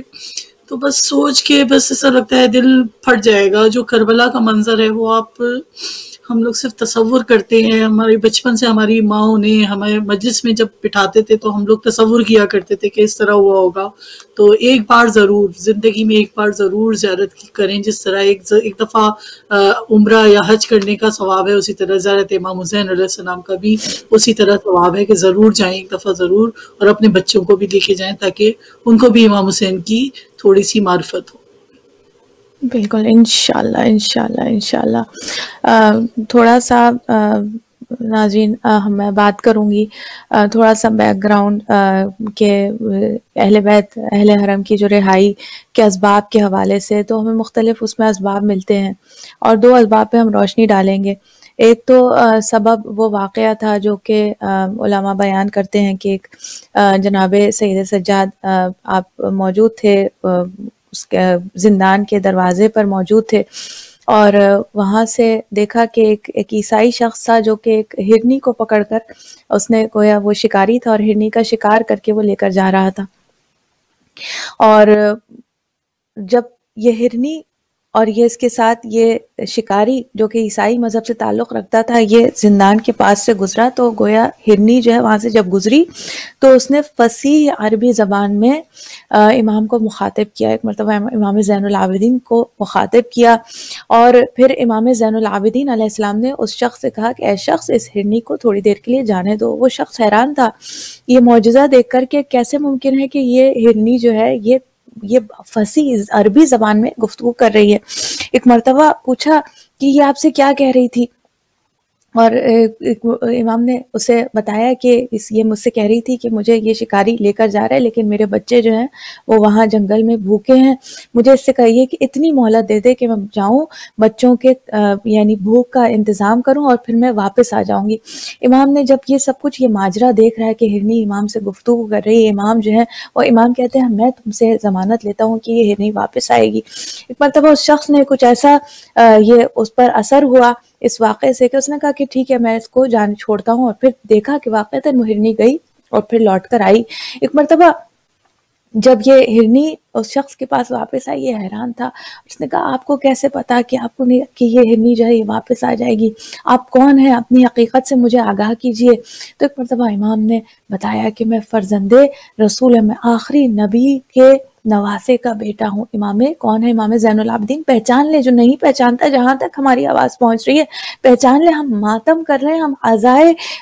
[SPEAKER 2] تو بس سوچ کے بس ایسا لگتا ہے دل پھٹ جائے گا۔ جو کربلا کا منظر ہے وہ ہم لوگ صرف تصور کرتے ہیں، ہمارے بچپن سے ہماری ماں نے ہمارے مجلس میں جب بٹھاتے تھے تو ہم لوگ تصور کیا کرتے تھے کہ اس طرح ہوا ہوگا، تو ایک بار ضرور زندگی میں ایک بار ضرور زیارت کریں، جس طرح ایک دفعہ عمرہ یا حج کرنے کا ثواب ہے، اسی طرح زیارت امام حسین علیہ السلام کا بھی اسی طرح ثواب ہے کہ ضرور جائیں ایک دفعہ ضرور، اور اپنے بچوں کو بھی لے کے جائیں تاکہ ان کو بھی امام حسین کی تھوڑی سی معرفت ہو۔
[SPEAKER 1] بالکل، انشاءاللہ انشاءاللہ انشاءاللہ۔ تھوڑا سا ناظرین میں بات کروں گی تھوڑا سا بیک گراؤنڈ کہ اہل بیت اہل حرم کی جو رہائی کے اسباب کے حوالے سے، تو ہمیں مختلف اس میں اسباب ملتے ہیں اور دو اسباب پہ ہم روشنی ڈالیں گے۔ ایک تو سبب وہ واقعہ تھا جو کہ علماء بیان کرتے ہیں کہ ایک جناب سید سجاد آپ موجود تھے، اس کے زندان کے دروازے پر موجود تھے، اور وہاں سے دیکھا کہ ایک عیسائی شخص تھا جو کہ ایک ہرنی کو پکڑ کر، اس نے گویا وہ شکاری تھا اور ہرنی کا شکار کر کے وہ لے کر جا رہا تھا، اور جب یہ ہرنی اور یہ اس کے ساتھ یہ شکاری جو کہ عیسائی مذہب سے تعلق رکھتا تھا یہ زندان کے پاس سے گزرا، تو گویا ہرنی جو ہے وہاں سے جب گزری تو اس نے فصیح عربی زبان میں امام کو مخاطب کیا، ایک مرتبہ امام زین العابدین کو مخاطب کیا، اور پھر امام زین العابدین علیہ السلام نے اس شخص سے کہا کہ اے شخص اس ہرنی کو تھوڑی دیر کے لیے جانے دو۔ وہ شخص حیران تھا یہ معجزہ دیکھ کر کہ کیسے ممکن ہے کہ یہ ہرنی جو ہے یہ فصیح عربی زبان میں گفتگو کر رہی ہے۔ ایک مرتبہ پوچھا کہ یہ آپ سے کیا کہہ رہی تھی، اور امام نے اسے بتایا کہ یہ مجھ سے کہہ رہی تھی کہ مجھے یہ شکاری لے کر جا رہا ہے لیکن میرے بچے جو ہیں وہ وہاں جنگل میں بھوکے ہیں، مجھے اس سے کہیے کہ اتنی مہلت دے دے کہ میں جاؤں بچوں کے یعنی بھوک کا انتظام کروں اور پھر میں واپس آ جاؤں گی۔ امام نے جب یہ سب کچھ یہ ماجرا دیکھ رہا ہے کہ ہرنی امام سے گفتگو کر رہی ہے، امام جو ہے وہ امام کہتے ہیں میں تم سے ضمانت لیتا ہوں کہ یہ ہرنی واپس آئے گی۔ ایک مرتبہ اس شخص نے کچھ ایسا یہ اس پر اثر ہوا اس واقعے سے کہ اس نے کہا کہ ٹھیک ہے میں اس کو جان چھوڑتا ہوں، اور پھر دیکھا کہ واقعتاً وہ ہرنی گئی اور پھر لوٹ کر آئی۔ ایک مرتبہ جب یہ ہرنی اس شخص کے پاس واپس آئی یہ حیران تھا، اس نے کہا آپ کو کیسے پتا کہ آپ کو کہ یہ ہرنی جو ہے یہ واپس آ جائے گی، آپ کون ہیں، اپنی حقیقت سے مجھے آگاہ کیجئے۔ تو ایک مرتبہ امام نے بتایا کہ میں فرزند رسول، میں آخری نبی کے نواسے کا بیٹا ہوں۔ امام کون ہے؟ امام زین العابدین۔ پہچان لے، جو نہیں پہچانتا جہاں تک ہماری آواز پہنچ رہی ہے پہچان لے، ہم ماتم کر رہے ہیں،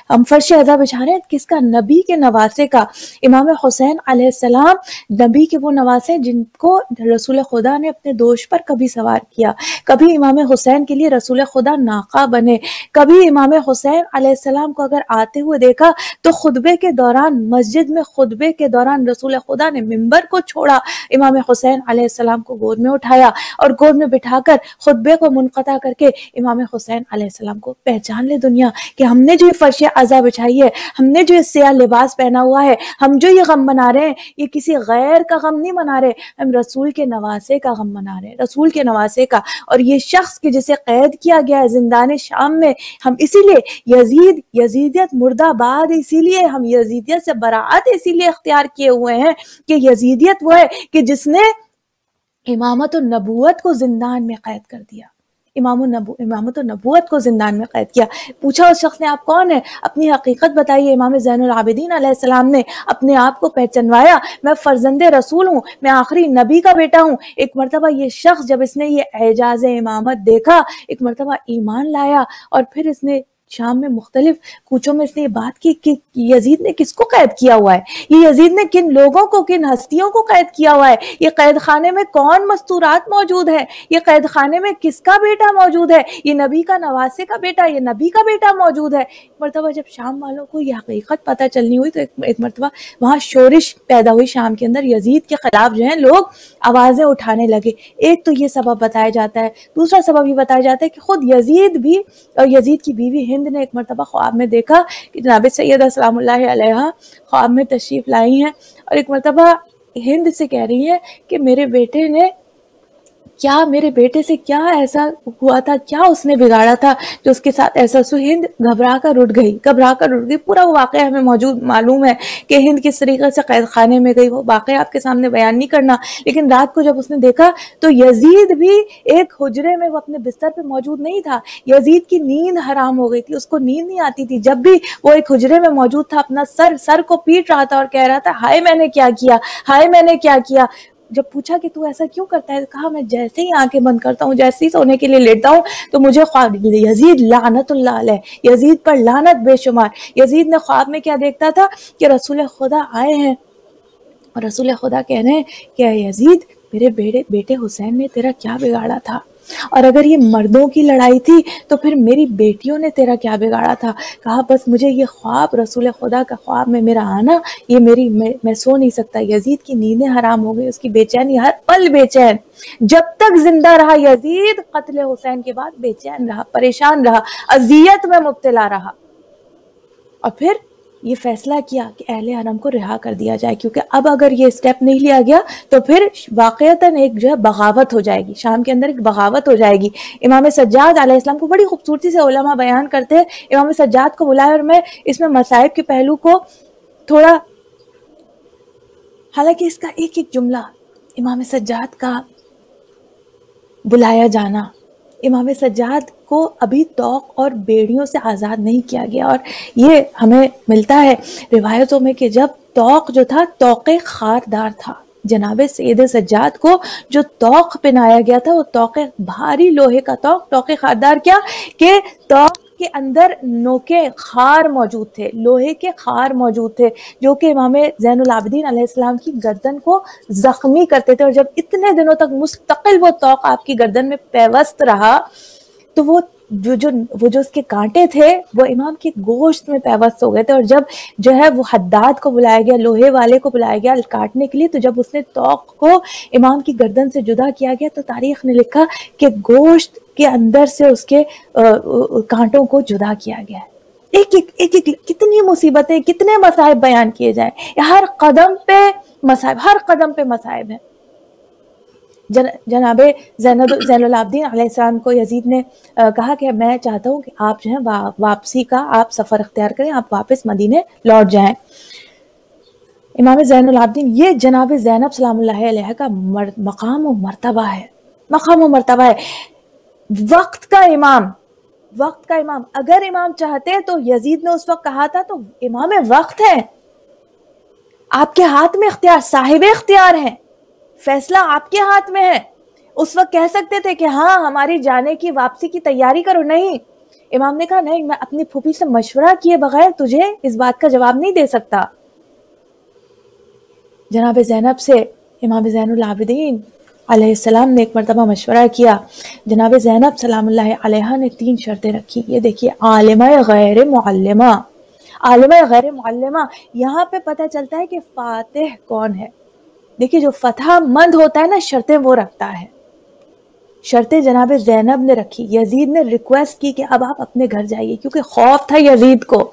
[SPEAKER 1] ہم فرش عزا بچھا رہے ہیں، کس کا؟ نبی کے نواسے کا۔ امام حسین علیہ السلام نبی کے وہ نواسے جن کو رسول خدا نے اپنے دوش پر کبھی سوار کیا، کبھی امام حسین کے لیے رسول خدا ناقہ بنے، کبھی امام حسین علیہ السلام کو اگر آتے ہوئے دیکھا تو خطبے کے دوران، مسجد میں خطبے کے دوران رسول خدا نے منبر کو چھوڑا، امام حسین علیہ السلام کو گود میں اٹھایا اور گود میں بٹھا کر خطبے کو منقطع کر کے امام حسین علیہ السلام کو پہچان لے دنیا کہ ہم نے جو یہ فرش عزا بچھائی ہے، ہم نے جو یہ سیاہ لباس پہنا ہوا ہے، ہم جو یہ غم منا رہے ہیں یہ کسی غیر کا غم نہیں منا رہے، ہم رسول کے نواسے کا غم منا رہے ہیں، رسول کے نواسے کا۔ اور یہ شخص کہ جسے قید کیا گیا ہے زندان شام میں، ہم اسی لیے یزیدیت مردہ باد، اسی لیے ہم یزیدیت سے براعت اسی لیے اختیار کیے ہوئے ہیں کہ یزیدیت وہ ہے کہ جس نے امامت النبوت کو زندان میں قید کر دیا، امامت النبوت کو زندان میں قید کیا۔ پوچھا اس شخص نے آپ کون ہیں؟ اپنی حقیقت بتائیے۔ امام زین العابدین علیہ السلام نے اپنے آپ کو پہچنوایا، میں فرزند رسول ہوں، میں آخری نبی کا بیٹا ہوں۔ ایک مرتبہ یہ شخص جب اس نے یہ اعجاز امامت دیکھا، ایک مرتبہ ایمان لایا، اور پھر اس نے شام میں مختلف کوچوں میں اس نے یہ بات کی کہ یزید نے کس کو قید کیا ہوا ہے، یہ یزید نے کن لوگوں کو، کن ہستیوں کو قید کیا ہوا ہے، یہ قید خانے میں کون مستورات موجود ہیں، یہ قید خانے میں کس کا بیٹا موجود ہے، یہ نبی کا نواسے کا بیٹا، یہ نبی کا بیٹا موجود ہے۔ مرتبہ جب شام والوں کو یہ حقیقت پتہ چلنی ہوئی تو ایک مرتبہ وہاں شورش پیدا ہوئی شام کے اندر، یزید کے خلاف جو ہیں لوگ آوازیں اٹھانے لگے۔ ایک تو یہ سبب بتایا جاتا ہے، دوسرا سبب یہ بتایا جاتا ہے کہ خود یزید بھی اور یزید کی بیوی ہند نے ایک مرتبہ خواب میں دیکھا کہ جناب سیدہ سلام اللہ علیہا خواب میں تشریف لائی ہیں، اور ایک مرتبہ ہند سے کہہ رہی ہے کہ میرے بیٹے سے کیا ایسا ہوا تھا، کیا اس نے بگاڑا تھا جو اس کے ساتھ ایسا سو۔ ہند گھبرا کر اٹھ گئی۔ پورا وہ واقعہ ہمیں معلوم ہے کہ ہند کس طریقے سے قید خانے میں گئی، وہ واقعہ آپ کے سامنے بیان نہیں کرنا، لیکن رات کو جب اس نے دیکھا تو یزید بھی ایک حجرے میں وہ اپنے بستر پہ موجود نہیں تھا، یزید کی نیند حرام ہو گئی تھی، اس کو نیند نہیں آتی تھی، جب بھی وہ ایک حجرے میں موجود تھا اپنا سر کو پیٹ رہا تھا اور کہہ رہا تھا ہائے میں نے کیا کیا، ہائے میں نے کیا کیا۔ جب پوچھا کہ تو ایسا کیوں کرتا ہے، کہا میں جیسے ہی آنکھیں بند کرتا ہوں، جیسے ہی سونے کے لیے لیٹتا ہوں تو مجھے خواب، یزید لعنت اللہ علیہ، یزید پر لعنت بے شمار۔ یزید نے خواب میں کیا دیکھتا تھا کہ رسول خدا آئے ہیں اور رسول خدا کہہ رہے ہیں کہ اے یزید، میرے بیٹے حسین نے تیرا کیا بگاڑا تھا، اور اگر یہ مردوں کی لڑائی تھی تو پھر میری بیٹیوں نے تیرا کیا بگاڑا تھا؟ کہا بس مجھے یہ خواب رسول خدا کا خواب میں میرا آنا، یہ میں سو نہیں سکتا. یزید کی نیندیں حرام ہو گئی، اس کی بے چینی، ہر پل بے چین. جب تک زندہ رہا یزید قتل حسین کے بعد بے چین رہا، پریشان رہا، اذیت میں مبتلا رہا. اور پھر یہ فیصلہ کیا کہ اہل حرم کو رہا کر دیا جائے، کیونکہ اب اگر یہ اسٹیپ نہیں لیا گیا تو پھر واقعتاً ایک جو ہے بغاوت ہو جائے گی، شام کے اندر ایک بغاوت ہو جائے گی. امام سجاد علیہ السلام کو بڑی خوبصورتی سے علماء بیان کرتے ہیں. امام سجاد کو بلایا، اور میں اس میں مصائب کے پہلو کو تھوڑا، حالانکہ اس کا ایک ایک جملہ، امام سجاد کا بلایا جانا، امام سجاد کو ابھی طوق اور بیڑیوں سے آزاد نہیں کیا گیا. اور یہ ہمیں ملتا ہے روایتوں میں کہ جب طوق جو تھا طوق خاردار تھا، جناب سید سجاد کو جو طوق پہنایا گیا تھا وہ طوق بھاری لوہے کا طوق خاردار، کیا کہ طوق کے اندر نوکے خار موجود تھے، لوہے کے خار موجود تھے، جو کہ امام زین العابدین علیہ السلام کی گردن کو زخمی کرتے تھے. اور جب اتنے دنوں تک مستقل وہ طوق آپ کی گردن میں پیوست رہا تو وہ جو اس کے کانٹے تھے وہ امام کے گوشت میں پیوست ہو گئے تھے. اور جب جو ہے وہ حداد کو بلایا گیا، لوہے والے کو بلایا گیا کاٹنے کے لیے، تو جب اس نے طوق کو امام کی گردن سے جدا کیا گیا تو تاریخ نے لکھا کہ گوشت کے اندر سے اس کے کانٹوں کو جدا کیا گیا. ایک کتنی مصیبتیں، کتنے مصائب بیان کیے جائیں، ہر قدم پہ مصائب، ہر قدم پہ مصائب ہیں. جناب زین العابدین علیہ السلام کو یزید نے کہا کہ میں چاہتا ہوں کہ آپ جو ہے واپسی کا آپ سفر اختیار کریں، آپ واپس مدینے لوٹ جائیں. امام زین العابدین، یہ جناب زینب سلام اللہ علیہ کا مقام و مرتبہ ہے، مقام و مرتبہ ہے. وقت کا امام، وقت کا امام. اگر امام چاہتے تو یزید نے اس وقت کہا تھا تو امام وقت ہے، آپ کے ہاتھ میں اختیار، صاحب اختیار ہیں، فیصلہ آپ کے ہاتھ میں ہے. اس وقت کہہ سکتے تھے کہ ہاں ہماری جانے کی واپسی کی تیاری کرو، نہیں. امام نے کہا نہیں، میں اپنی پھوپھی سے مشورہ کیے بغیر تجھے اس بات کا جواب نہیں دے سکتا. جناب زینب سے امام زین العابدین علیہ السلام نے ایک مرتبہ مشورہ کیا. جناب زینب سلام اللہ علیہ نے 3 شرطیں رکھی. یہ دیکھیے، عالمہ غیر معلمہ، عالمہ غیر معلمہ. یہاں پہ پتہ چلتا ہے کہ فاتح کون ہے. دیکھیے جو فتح مند ہوتا ہے نا، شرطیں وہ رکھتا ہے. شرطیں جناب زینب نے رکھی. یزید نے ریکویسٹ کی کہ اب آپ اپنے گھر جائیے، کیونکہ خوف تھا یزید کو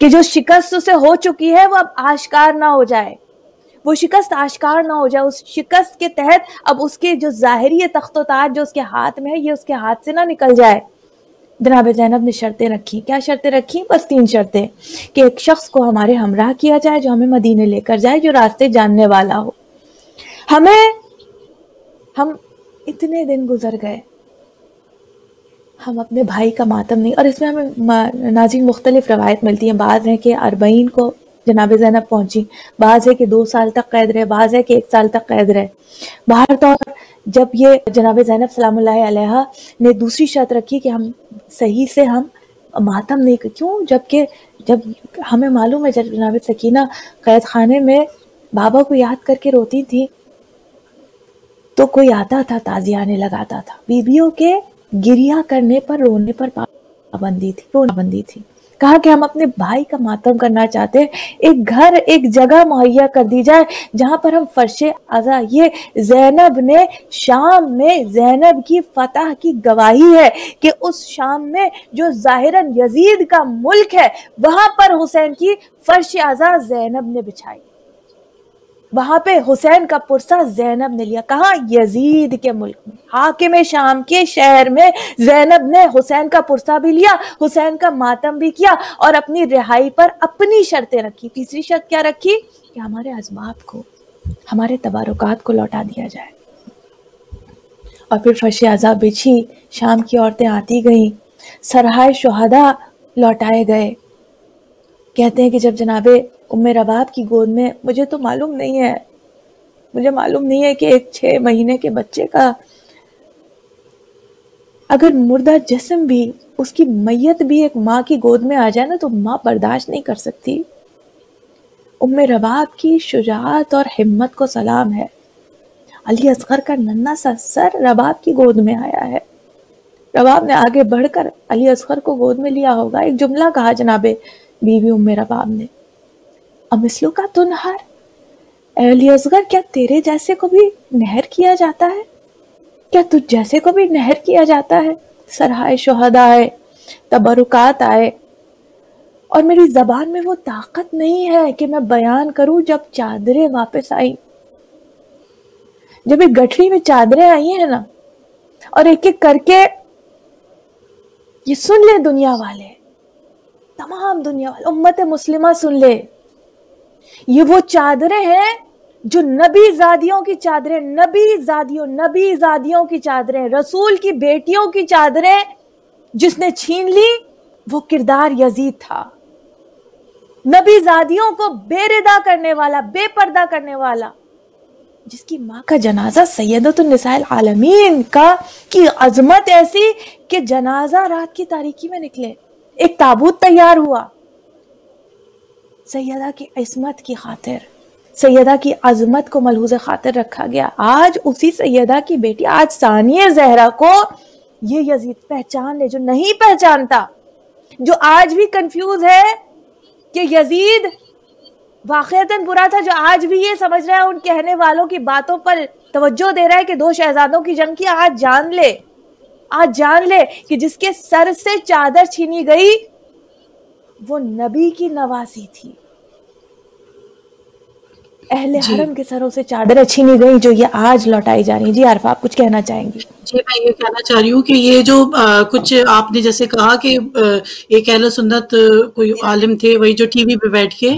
[SPEAKER 1] کہ جو شکست اسے ہو چکی ہے وہ اب آشکار نہ ہو جائے، وہ شکست آشکار نہ ہو جائے. اس شکست کے تحت اب اس کے جو ظاہری تخت و تاج جو اس کے ہاتھ میں ہے یہ اس کے ہاتھ سے نہ نکل جائے. جناب زینب نے شرطیں رکھی. کیا شرطیں رکھی؟ بس 3 شرطیں، کہ ایک شخص کو ہمارے ہمراہ کیا جائے جو ہمیں مدینے لے کر جائے، جو راستے جاننے والا ہو. ہم اتنے دن گزر گئے، ہم اپنے بھائی کا ماتم نہیں. اور اس میں ہمیں ناظرین مختلف روایت ملتی ہیں. بعض ہے کہ 40 کو جناب زینب پہنچی، بعض ہے کہ 2 سال تک قید رہے، بعض ہے کہ 1 سال تک قید رہے. باہر طور جب یہ جناب زینب سلام اللہ علیہ نے دوسری شرط رکھی کہ ہم صحیح سے ہم ماتم نہیں کر، کیوں؟ جب ہمیں معلوم ہے جب جناب سکینہ قید خانے میں بابا کو یاد کر کے روتی تھی تو کوئی آتا تھا تعزیانے لگاتا تھا. بیویوں کے گریہ کرنے پر، رونے پر پابندی تھی. کہا کہ ہم اپنے بھائی کا ماتم کرنا چاہتے ہیں، ایک گھر، ایک جگہ مہیا کر دی جائے جہاں پر ہم فرش عزا. یہ زینب نے شام میں زینب کی فتح کی گواہی ہے کہ اس شام میں جو ظاہراً یزید کا ملک ہے وہاں پر حسین کی فرش عزا زینب نے بچھائی، وہاں پہ حسین کا پرسہ زینب نے لیا. کہاں؟ یزید کے ملک میں، حاکم شام کے شہر میں زینب نے حسین کا پرسہ بھی لیا، حسین کا ماتم بھی کیا، اور اپنی رہائی پر اپنی شرطیں رکھی. تیسری شرط کیا رکھی؟ کہ ہمارے اسباب کو، ہمارے تبارکات کو لوٹا دیا جائے. اور پھر فرش عزا بچھی، شام کی عورتیں آتی گئیں، سرہائے شہداء لوٹائے گئے. کہتے ہیں کہ جب جناب ام رباب کی گود میں، مجھے تو معلوم نہیں ہے کہ ایک 6 مہینے کے بچے کا اگر مردہ جسم بھی، اس کی میت بھی ایک ماں کی گود میں آ جائے نا تو ماں برداشت نہیں کر سکتی. ام رباب کی شجاعت اور ہمت کو سلام ہے. علی اصغر کا ننھا سا سر رباب کی گود میں آیا ہے. رباب نے آگے بڑھ کر علی اصغر کو گود میں لیا ہوگا. ایک جملہ کہا جناب بیوی ام رباب نے, امثلو کا تنہر, اے علی اصغر کیا تیرے جیسے کو بھی نہر کیا جاتا ہے؟ کیا تجھ جیسے کو بھی نہر کیا جاتا ہے؟ سرہائے شہداء آئے, تبرکات آئے, اور میری زبان میں وہ طاقت نہیں ہے کہ میں بیان کروں. جب چادریں واپس آئیں, جب ایک گٹھڑی میں چادریں آئی ہیں نا, اور ایک ایک کر کے یہ سن لے دنیا والے, تمام دنیا والے, امت مسلمہ سن لے, یہ وہ چادریں ہیں جو نبی زادیوں کی چادریں, نبی زادیوں کی چادریں, رسول کی بیٹیوں کی چادریں. جس نے چھین لی وہ کردار یزید تھا. نبی زادیوں کو بے ردا کرنے والا, بے پردہ کرنے والا, جس کی ماں کا جنازہ سیدۃ النساء العالمین کا کی عظمت ایسی کہ جنازہ رات کی تاریکی میں نکلے, ایک تابوت تیار ہوا سیدہ کی عصمت کی خاطر, سیدہ کی عظمت کو ملحوظ خاطر رکھا گیا. آج اسی سیدہ کی بیٹی, آج ثانیہ زہرا کو یہ یزید پہچان لے جو نہیں پہچانتا, جو آج بھی کنفیوز ہے کہ یزید واقعتاً برا تھا, جو آج بھی یہ سمجھ رہا ہے ان کہنے والوں کی باتوں پر توجہ دے رہا ہے کہ 2 شہزادوں کی جنگ کی. آج جان لے کہ جس کے سر سے چادر چھینی گئی وہ نبی کی نواسی تھی. اہل حرم کے سروں سے چادریں چھینی گئی جو یہ آج لوٹائی جا رہی. جی عارفہ, آپ کچھ کہنا چاہیں گی؟
[SPEAKER 2] جی, میں یہ کہنا چاہ رہی ہوں کہ یہ جو کچھ آپ نے جیسے کہا کہ ایک اہل سنت کوئی عالم تھے, وہی جو ٹی وی پہ بیٹھ کے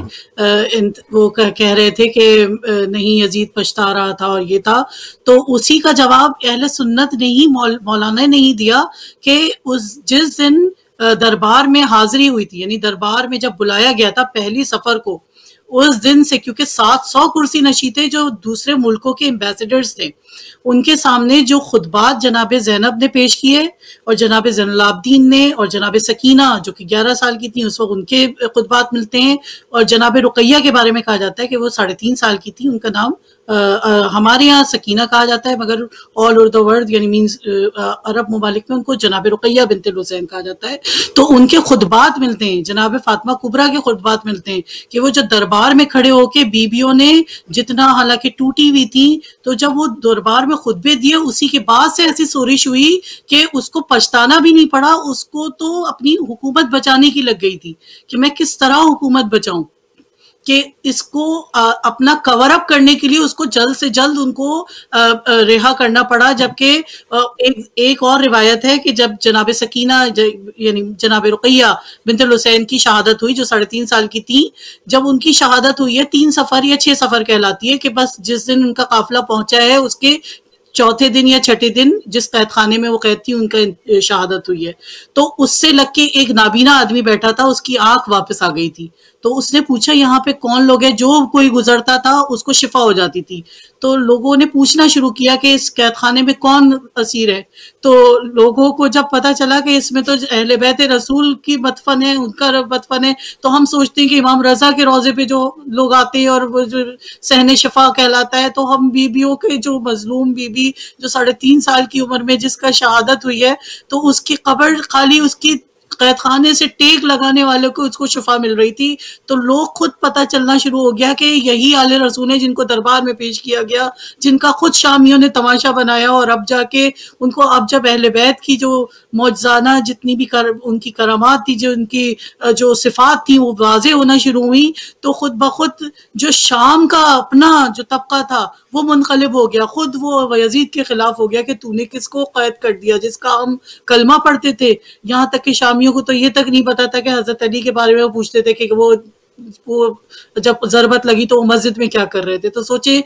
[SPEAKER 2] وہ کہہ رہے تھے کہ نہیں یزید پچھتا رہا تھا اور یہ تھا, تو اسی کا جواب اہل سنت نے ہی, مولانا نے ہی دیا کہ جس دن دربار میں حاضری ہوئی تھی, یعنی دربار میں جب بلایا گیا تھا پہلی سفر کو, اس دن سے, کیونکہ 700 کرسی نشین تھے جو دوسرے ملکوں کے ایمبیسیڈرز تھے, ان کے سامنے جو خطبات جناب زینب نے پیش کیے اور جناب زین العابدین نے اور جناب سکینہ جو کہ 11 سال کی تھی اس وقت, ان کے خطبات ملتے ہیں, اور جناب رقیہ کے بارے میں کہا جاتا ہے کہ وہ 3.5 سال کی تھی, ان کا نام ہمارے یہاں سکینہ کہا جاتا ہے, مگر آل اوور دا ورلڈ یعنی مینز عرب ممالک میں ان کو جناب رقیہ بنت الحسین کہا جاتا ہے. تو ان کے خطبات ملتے ہیں, جناب فاطمہ کبریٰ کے خطبات ملتے ہیں کہ وہ جو دربار میں کھڑے ہو کے بیویوں نے جتنا حالانکہ ٹوٹی ہوئی تھی, تو جب وہ دربار میں خطبے دیے اسی کے بعد سے ایسی سورش ہوئی کہ اس کو پچھتانا بھی نہیں پڑا, اس کو تو اپنی حکومت بچانے کی لگ گئی تھی کہ میں کس طرح حکومت بچاؤں, کہ اس کو اپنا کور اپ کرنے کے لیے اس کو جلد سے جلد ان کو رہا کرنا پڑا. جبکہ ایک اور روایت ہے کہ جب جناب سکینہ یعنی جناب رقیہ بنت الحسین کی شہادت ہوئی جو 3.5 سال کی تھی, جب ان کی شہادت ہوئی ہے 3 سفر یا 6 سفر کہلاتی ہے, کہ بس جس دن ان کا قافلہ پہنچا ہے اس کے چوتھے دن یا چھٹے دن جس قید خانے میں وہ قید تھی ان کا شہادت ہوئی ہے, تو اس سے لگ کے ایک نابینا آدمی بیٹھا تھا, اس کی آنکھ واپس آ گئی تھی, تو اس نے پوچھا یہاں پہ کون لوگ ہیں, جو کوئی گزرتا تھا اس کو شفا ہو جاتی تھی. تو لوگوں نے پوچھنا شروع کیا کہ اس قید خانے میں کون اسیر ہے, تو لوگوں کو جب پتا چلا کہ اس میں تو اہل بیت رسول کی مدفن ہے, ان کا مدفن ہے, تو ہم سوچتے ہیں کہ امام رضا کے روضے پہ جو لوگ آتے ہیں اور وہ جو صحن شفا کہلاتا ہے, تو ہم بیویوں کے جو مظلوم بیوی جو 3.5 سال کی عمر میں جس کا شہادت ہوئی ہے, تو اس کی قبر خالی اس کی قید خانے سے ٹیک لگانے والوں کو اس کو شفا مل رہی تھی. تو لوگ خود پتہ چلنا شروع ہو گیا کہ یہی آل رسول ہیں جن کو دربار میں پیش کیا گیا, جن کا خود شامیوں نے تماشا بنایا, اور اب جا کے ان کو اب جب اہل بیت کی جو معجزانہ جتنی بھی ان کی کرامات تھی, جو ان کی جو صفات تھی وہ واضح ہونا شروع ہوئی, تو خود بخود جو شام کا اپنا جو طبقہ تھا وہ منقلب ہو گیا, خود وہ یزید کے خلاف ہو گیا کہ تو نے کس کو قید کر دیا جس کا ہم کلمہ پڑھتے تھے. یہاں تک کہ شامیوں کو تو یہ تک نہیں پتا تھا کہ حضرت علی کے بارے میں وہ پوچھتے تھے کہ وہ جب ضربت لگی تو وہ مسجد میں کیا کر رہے تھے. تو سوچے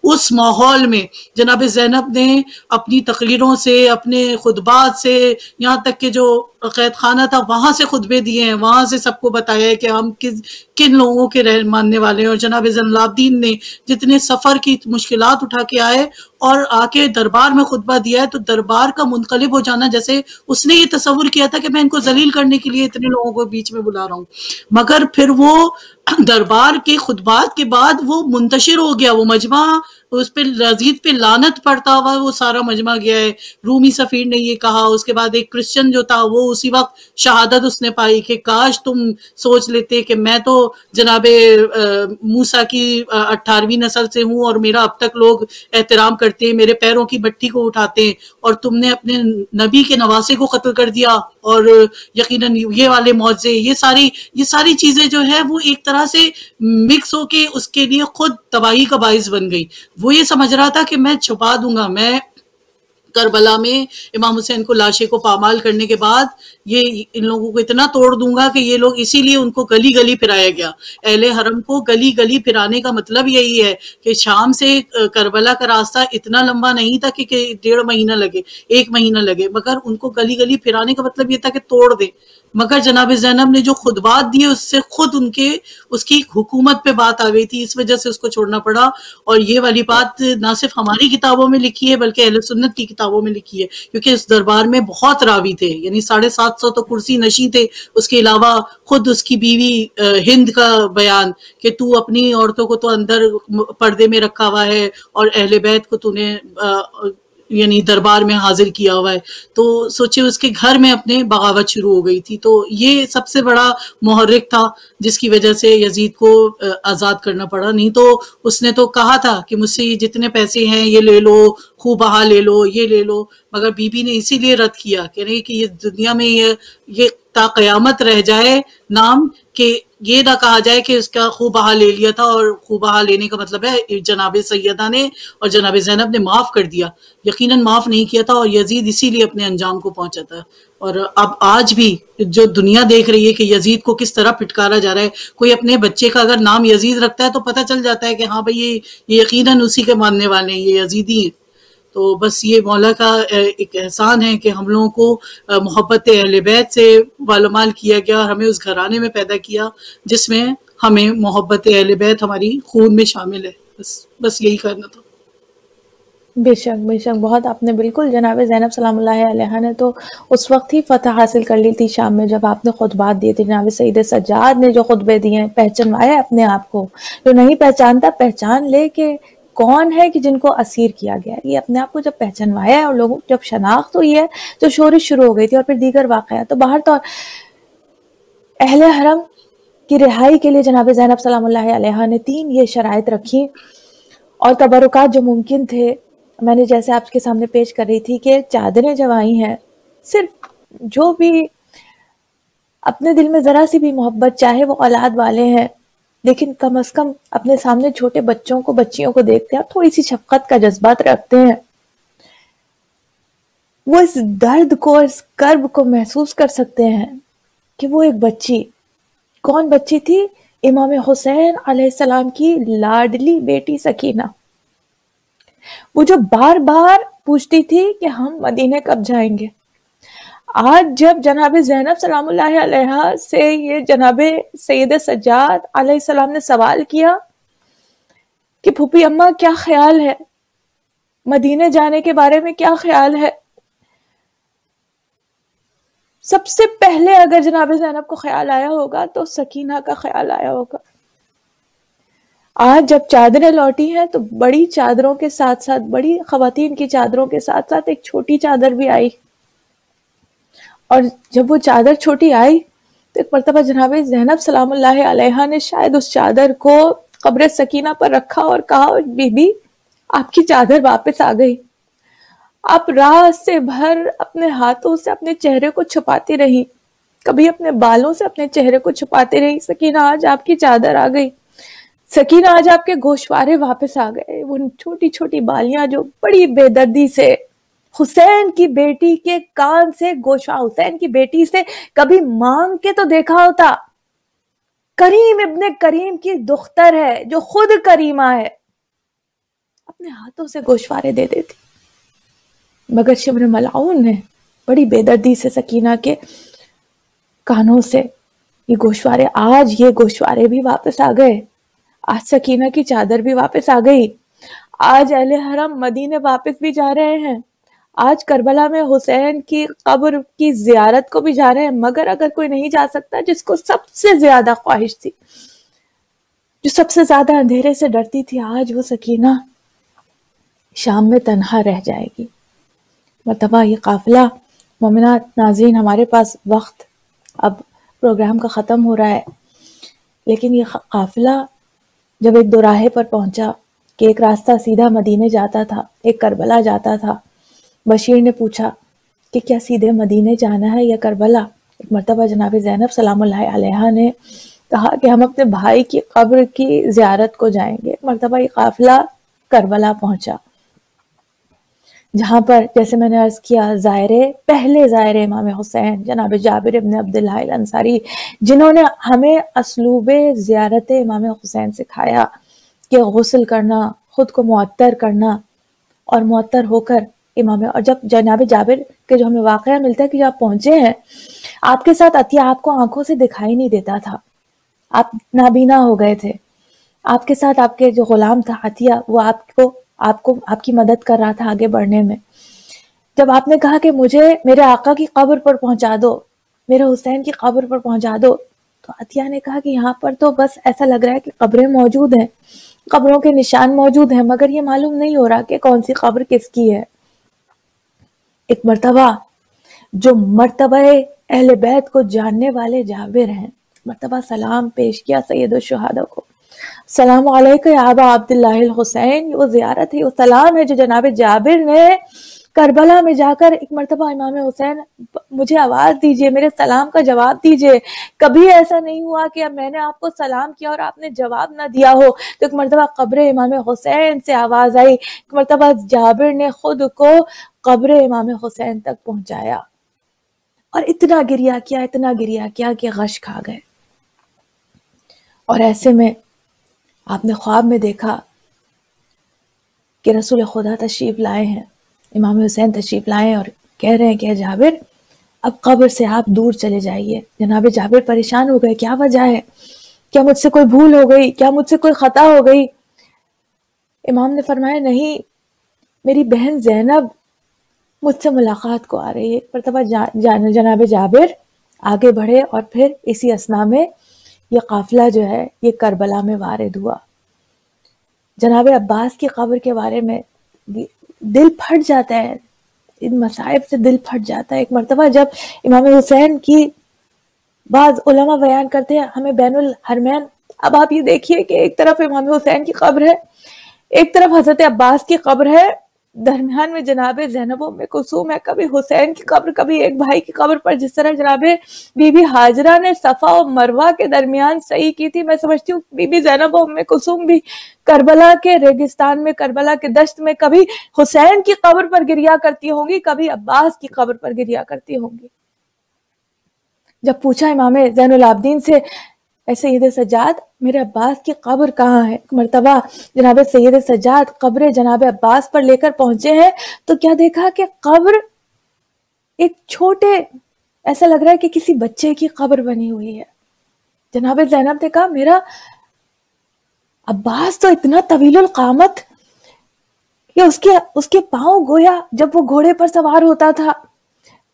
[SPEAKER 2] اس ماحول میں جناب زینب نے اپنی تقریروں سے, اپنے خطبات سے, یہاں تک کہ جو قید خانہ تھا وہاں سے خطبے دیے ہیں, وہاں سے سب کو بتایا ہے کہ ہم کن لوگوں کے ماننے والے ہیں. اور جناب زین العابدین نے جتنے سفر کی مشکلات اٹھا کے آئے اور آ کے دربار میں خطبہ دیا ہے, تو دربار کا منقلب ہو جانا, جیسے اس نے یہ تصور کیا تھا کہ میں ان کو ذلیل کرنے کے لیے اتنے لوگوں کو بیچ میں بلا رہا ہوں, مگر پھر وہ دربار کے خطبات کے بعد وہ منتشر ہو گیا، وہ مجمع، اس پہ یزید پہ لعنت پڑتا ہوا وہ سارا مجمع گیا ہے. رومی سفیر نے یہ کہا. اس کے بعد ایک کرسچن جو تھا وہ اسی وقت شہادت اس نے پائی کہ کاش تم سوچ لیتے کہ میں تو جناب موسیٰ کی 18ویں نسل سے ہوں اور میرا اب تک لوگ احترام کرتے ہیں، میرے پیروں کی مٹی کو اٹھاتے ہیں، اور تم نے اپنے نبی کے نواسے کو قتل کر دیا. اور یقیناً یہ والے معجزے، یہ ساری چیزیں جو ہے وہ ایک طرح سے مکس ہو کے اس کے لیے خود تباہی کا باعث بن گئی. وہ یہ سمجھ رہا تھا کہ میں چھپا دوں گا، میں کربلا میں امام حسین کو لاشے کو پامال کرنے کے بعد یہ ان لوگوں کو اتنا توڑ دوں گا کہ یہ لوگ، اسی لیے ان کو گلی گلی پھرایا گیا. اہل حرم کو گلی گلی پھرانے کا مطلب یہی ہے کہ شام سے کربلا کا راستہ اتنا لمبا نہیں تھا کہ 1.5 مہینہ لگے، 1 مہینہ لگے، مگر ان کو گلی گلی پھرانے کا مطلب یہ تھا کہ توڑ دے. مگر جناب زینب نے جو خطبات دیے اس سے خود اس کی حکومت پہ بات آ گئی تھی، اس وجہ سے اس کو چھوڑنا پڑا. اور یہ والی بات نہ صرف ہماری کتابوں میں لکھی ہے بلکہ اہل سنت کی کتابوں میں لکھی ہے، کیونکہ اس دربار میں بہت راوی تھے، یعنی 750 تو کرسی نشیں تھے. اس کے علاوہ خود اس کی بیوی ہند کا بیان کہ تو اپنی عورتوں کو تو اندر پردے میں رکھا ہوا ہے اور اہل بیت کو تو نے یعنی دربار میں حاضر کیا ہوا ہے. تو سوچے اس کے گھر میں اپنے بغاوت شروع ہو گئی تھی. تو یہ سب سے بڑا محرک تھا جس کی وجہ سے یزید کو آزاد کرنا پڑا. نہیں تو اس نے تو کہا تھا کہ مجھ سے یہ جتنے پیسے ہیں یہ لے لو، خوب بہا لے لو، یہ لے لو. مگر بی بی نے اسی لیے رد کیا کہ نہیں، کہ یہ دنیا میں یہ تا قیامت رہ جائے نام، کہ یہ نہ کہا جائے کہ اس کا خوب بہا لے لیا تھا. اور خوب بہا لینے کا مطلب ہے جناب سیدہ نے اور جناب زینب نے معاف کر دیا. یقیناً معاف نہیں کیا تھا، اور یزید اسی لیے اپنے انجام کو پہنچا تھا. اور اب آج بھی جو دنیا دیکھ رہی ہے کہ یزید کو کس طرح پھٹکارا جا رہا ہے، کوئی اپنے بچے کا اگر نام یزید رکھتا ہے تو پتہ چل جاتا ہے کہ ہاں بھئی یہ یقیناً اسی کے ماننے والے ہیں، یہ یزیدی ہیں. تو بس یہ مولا کا ایک احسان ہے کہ ہم لوگوں کو محبت اہل بیت سے والمال کیا گیا، ہمیں اس گھرانے میں پیدا کیا جس میں ہمیں محبت اہل بیت ہماری خون میں شامل ہے. بس یہی کرنا تھا.
[SPEAKER 1] بے شک بے شک، بہت آپ نے بالکل، جناب زینب سلام اللہ علیہ نے تو اس وقت ہی فتح حاصل کر لی تھی شام میں جب آپ نے خطبات دیے تھے. جناب سید سجاد نے جو خطبے دیے ہیں، پہچنوایا اپنے آپ کو. جو نہیں پہچانتا پہچان لے کہ کون ہے کہ جن کو اسیر کیا گیا. یہ اپنے آپ کو جب پہچنوایا ہے اور لوگوں جب شناخت ہوئی ہے تو شورش شروع ہو گئی تھی. اور پھر دیگر واقعات تو باہر تو اہل حرم کی رہائی کے لیے جناب زینب سلام اللہ علیہ نے 3 یہ شرائط رکھی اور تبرکات جو ممکن تھے میں نے جیسے آپ کے سامنے پیش کر رہی تھی کہ چادریں جب آئی ہیں، صرف جو بھی اپنے دل میں ذرا سی بھی محبت، چاہے وہ اولاد والے ہیں لیکن کم از کم اپنے سامنے چھوٹے بچوں کو بچیوں کو دیکھتے ہیں اور تھوڑی سی شفقت کا جذبات رکھتے ہیں، وہ اس درد کو، اس کرب کو محسوس کر سکتے ہیں کہ وہ ایک بچی، کون بچی تھی؟ امام حسین علیہ السلام کی لاڈلی بیٹی سکینہ، وہ جو بار بار پوچھتی تھی کہ ہم مدینے کب جائیں گے. آج جب جناب زینب سلام اللہ علیہ سے یہ جناب سید سجاد علیہ السلام نے سوال کیا کہ پھوپھی اماں کیا خیال ہے، مدینے جانے کے بارے میں کیا خیال ہے، سب سے پہلے اگر جناب زینب کو خیال آیا ہوگا تو سکینہ کا خیال آیا ہوگا. آج جب چادریں لوٹی ہیں تو بڑی چادروں کے ساتھ ساتھ، بڑی خواتین کی چادروں کے ساتھ ساتھ ایک چھوٹی چادر بھی آئی. اور جب وہ چادر چھوٹی آئی تو ایک مرتبہ جناب زینب سلام اللہ علیہ نے شاید اس چادر کو قبر سکینہ پر رکھا اور کہا بی بی آپ کی چادر واپس آ گئی. آپ رات سے بھر اپنے ہاتھوں سے اپنے چہرے کو چھپاتی رہی، کبھی اپنے بالوں سے اپنے چہرے کو چھپاتی رہی. سکینہ آج آپ کی چادر آ گئی، سکینہ آج آپ کے گوشوارے واپس آ گئے. وہ چھوٹی چھوٹی بالیاں جو بڑی بے دردی سے حسین کی بیٹی کے کان سے گوشوار، حسین کی بیٹی سے کبھی مانگ کے تو دیکھا ہوتا، کریم ابن کریم کی دختر ہے جو خود کریمہ ہے، اپنے ہاتھوں سے گوشوارے دے دیتی. مگر شبر ملعون نے بڑی بے دردی سے سکینہ کے کانوں سے یہ گوشوارے، آج یہ گوشوارے بھی واپس آ گئے، آج سکینہ کی چادر بھی واپس آ گئی، آج اہل حرم مدینے واپس بھی جا رہے ہیں، آج کربلا میں حسین کی قبر کی زیارت کو بھی جا رہے ہیں. مگر اگر کوئی نہیں جا سکتا جس کو سب سے زیادہ خواہش تھی جو سب سے زیادہ اندھیرے سے ڈرتی تھی، آج وہ سکینہ شام میں تنہا رہ جائے گی۔ مرتبہ یہ قافلہ، مومنات ناظرین، ہمارے پاس وقت اب پروگرام کا ختم ہو رہا ہے، لیکن یہ قافلہ جب ایک دوراہے پر پہنچا کہ ایک راستہ سیدھا مدینے جاتا تھا، ایک کربلا جاتا تھا، بشیر نے پوچھا کہ کیا سیدھے مدینے جانا ہے یا کربلا؟ ایک مرتبہ جناب زینب سلام اللہ علیہا نے کہا کہ ہم اپنے بھائی کی قبر کی زیارت کو جائیں گے۔ ایک مرتبہ یہ قافلہ کربلا پہنچا، جہاں پر جیسے میں نے عرض کیا پہلے زائرے امام حسین جناب جابر ابن عبداللہ الانصاری، جنہوں نے ہمیں اسلوب زیارت امام حسین سکھایا کہ غسل کرنا، خود کو معطر کرنا، اور معطر ہو کر امام، اور جب جناب جابر کے جو ہمیں واقعہ ملتا ہے کہ جب پہنچے ہیں آپ کے ساتھ عطیہ آپ کو آنکھوں سے دکھائی نہیں دیتا تھا، آپ نابینا ہو گئے تھے، آپ کے ساتھ آپ کے جو غلام تھا عطیہ، وہ آپ کی مدد کر رہا تھا آگے بڑھنے میں۔ جب آپ نے کہا کہ مجھے میرے آقا کی قبر پر پہنچا دو، میرے حسین کی قبر پر پہنچا دو، تو عطیہ نے کہا کہ یہاں پر تو بس ایسا لگ رہا ہے کہ قبریں موجود ہیں، قبروں کے نشان موجود ہیں، مگر یہ معلوم نہیں ہو رہا کہ کون سی قبر کس کی ہے۔ ایک مرتبہ جو مرتبہ اہل بیت کو جاننے والے جابر ہیں، مرتبہ سلام پیش کیا سید الشہداء کو، السلام علیکم یا ابا عبداللہ الحسین۔ وہ زیارت ہے، وہ سلام ہے جو جناب جابر نے کربلا میں جا کر ایک مرتبہ امام حسین مجھے آواز دیجئے، میرے سلام کا جواب دیجئے، کبھی ایسا نہیں ہوا کہ اب میں نے آپ کو سلام کیا اور آپ نے جواب نہ دیا ہو۔ تو ایک مرتبہ قبر امام حسین سے آواز آئی، ایک مرتبہ جابر نے خود کو قبر امام حسین تک پہنچایا اور اتنا گریا کیا کہ غش کھا گئے۔ اور ایسے میں آپ نے خواب میں دیکھا کہ رسول خدا تشریف لائے ہیں، امام حسین تشریف لائے اور کہہ رہے ہیں کہ جابر اب قبر سے آپ دور چلے جائیے۔ جناب جابر پریشان ہو گئے، کیا وجہ ہے؟ کیا مجھ سے کوئی بھول ہو گئی؟ کیا مجھ سے کوئی خطا ہو گئی؟ امام نے فرمایا نہیں، میری بہن زینب مجھ سے ملاقات کو آ رہی ہے۔ ایک مرتبہ جناب جابر آگے بڑھے اور پھر اسی اثناء میں یہ قافلہ جو ہے یہ کربلا میں وارد ہوا۔ جناب عباس کی قبر کے بارے میں دل پھٹ جاتا ہے، ان مصائب سے دل پھٹ جاتا ہے۔ ایک مرتبہ جب امام حسین کی بعض علماء بیان کرتے ہیں ہمیں بین الحرمین، اب آپ یہ دیکھیے کہ ایک طرف امام حسین کی قبر ہے، ایک طرف حضرت عباس کی قبر ہے، درمیان میں جناب زینب ام کلثوم ہے، کبھی حسین کی قبر، کبھی ایک بھائی کی قبر پر جس طرح جناب بی بی ہاجرہ نے صفا و مروہ کے درمیان صحیح کی تھی، میں سمجھتی ہوں بی بی زینب ام کلثوم بھی کربلا کے ریگستان میں، کربلا کے دشت میں کبھی حسین کی قبر پر گریا کرتی ہوں گی، کبھی عباس کی قبر پر گریا کرتی ہوں گی۔ جب پوچھا امام زین العابدین سے اے سید سجاد میرے عباس کی قبر کہاں ہے، ایک مرتبہ جناب سید سجاد قبر جناب عباس پر لے کر پہنچے ہیں تو کیا دیکھا کہ قبر ایک چھوٹے، ایسا لگ رہا ہے کہ کسی بچے کی قبر بنی ہوئی ہے۔ جناب زینب نے کہا میرا عباس تو اتنا طویل القامت کہ اس کے پاؤں گویا جب وہ گھوڑے پر سوار ہوتا تھا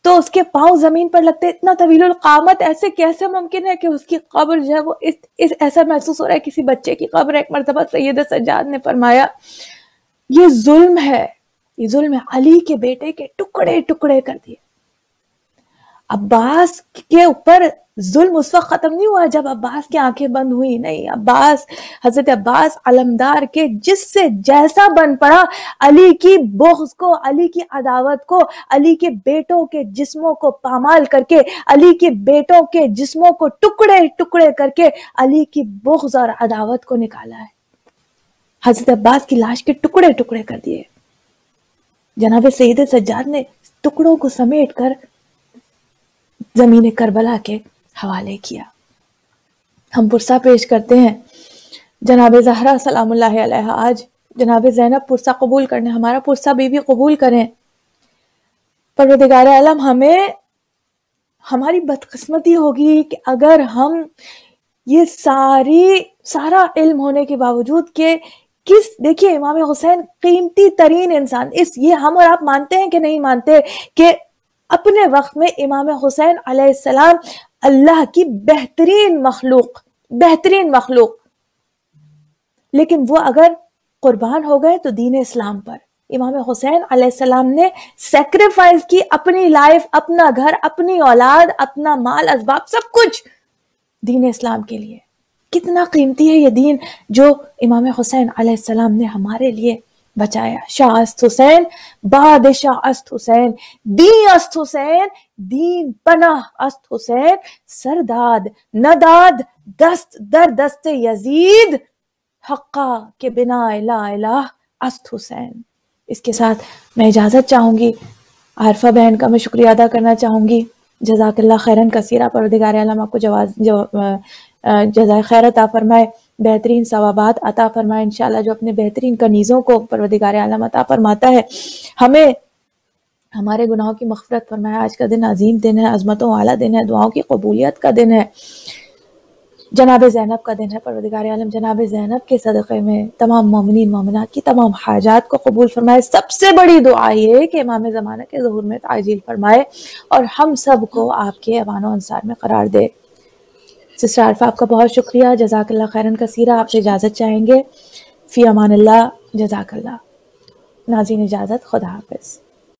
[SPEAKER 1] تو اس کے پاؤں زمین پر لگتے، اتنا طویل القامت، ایسے کیسے ممکن ہے کہ اس کی قبر جو ہے وہ اس ایسا محسوس ہو رہا ہے کسی بچے کی قبر ہے۔ ایک مرتبہ سید سجاد نے فرمایا یہ ظلم ہے، یہ ظلم ہے، علی کے بیٹے کے ٹکڑے ٹکڑے کر دیے۔ عباس کے اوپر ظلم اس وقت ختم نہیں ہوا جب عباس کی آنکھیں بند ہوئی، نہیں، حضرت عباس علمدار کے جس سے جیسا بن پڑا، علی کی بغض کو، علی کی عداوت کو، علی کے بیٹوں کے جسموں کو پامال کر کے، علی کے بیٹوں کے جسموں کو ٹکڑے ٹکڑے کر کے علی کی بغض اور عداوت کو نکالا ہے۔ حضرت عباس کی لاش کے ٹکڑے ٹکڑے کر دیے۔ جناب سید سجاد نے ٹکڑوں کو سمیٹ کر زمین کربلا کے حوالے کیا۔ ہم پرسہ پیش کرتے ہیں جناب زہرا سلام اللہ علیہا، آج جناب زینب پرسہ قبول کرنے، ہمارا پرسہ بی بی قبول کریں۔ پروردگار عالم ہماری بدقسمتی ہوگی کہ اگر ہم یہ سارا علم ہونے کے باوجود کہ دیکھیے امام حسین قیمتی ترین انسان، یہ ہم اور آپ مانتے ہیں کہ نہیں مانتے کہ اپنے وقت میں امام حسین علیہ السلام اللہ کی بہترین مخلوق، لیکن وہ اگر قربان ہو گئے تو دین اسلام پر. امام حسین علیہ السلام نے سیکریفائز کی اپنی لائف، اپنا گھر، اپنی اولاد، اپنا مال اسباب، سب کچھ دین اسلام کے لیے. کتنا قیمتی ہے یہ دین جو امام حسین علیہ السلام نے ہمارے لیے بچایا. شاہ است حسین، بادشاہ است حسین، دین است حسین، دین پناہ است حسین، سرداد نداد دست در دست یزید، حقا کے بنا لا الہ است حسین. اس کے ساتھ میں اجازت چاہوں گی. عارفہ بہن کا میں شکریہ ادا کرنا چاہوں گی. جزاک اللہ خیرن کثیرہ. پروردگار عالم آپ کو جزائے خیر عطا فرمائے، بہترین ثوابات عطا فرمائے انشاءاللہ. جو اپنے بہترین کنیزوں کو پروردگار عالم عطا فرماتا ہے، ہمیں ہمارے گناہوں کی مغفرت فرمائے. آج کا دن عظیم دن ہے، عظمتوں والا دن ہے، دعاؤں کی قبولیت کا دن ہے، جناب زینب کا دن ہے. پروردگار عالم جناب زینب کے صدقے میں تمام مومنین مومنات کی تمام حاجات کو قبول فرمائے. سب سے بڑی دعا یہ ہے کہ امام زمانہ کے ظہور میں تعجیل فرمائے اور ہم سب کو آپ کے ایوان و انصار میں قرار دے. سسٹر عارفہ آپ کا بہت شکریہ. جزاک اللہ خیرن کثیرہ. آپ سے اجازت چاہیں گے. فی امان اللہ. جزاک اللہ. ناظرین اجازت. خدا حافظ.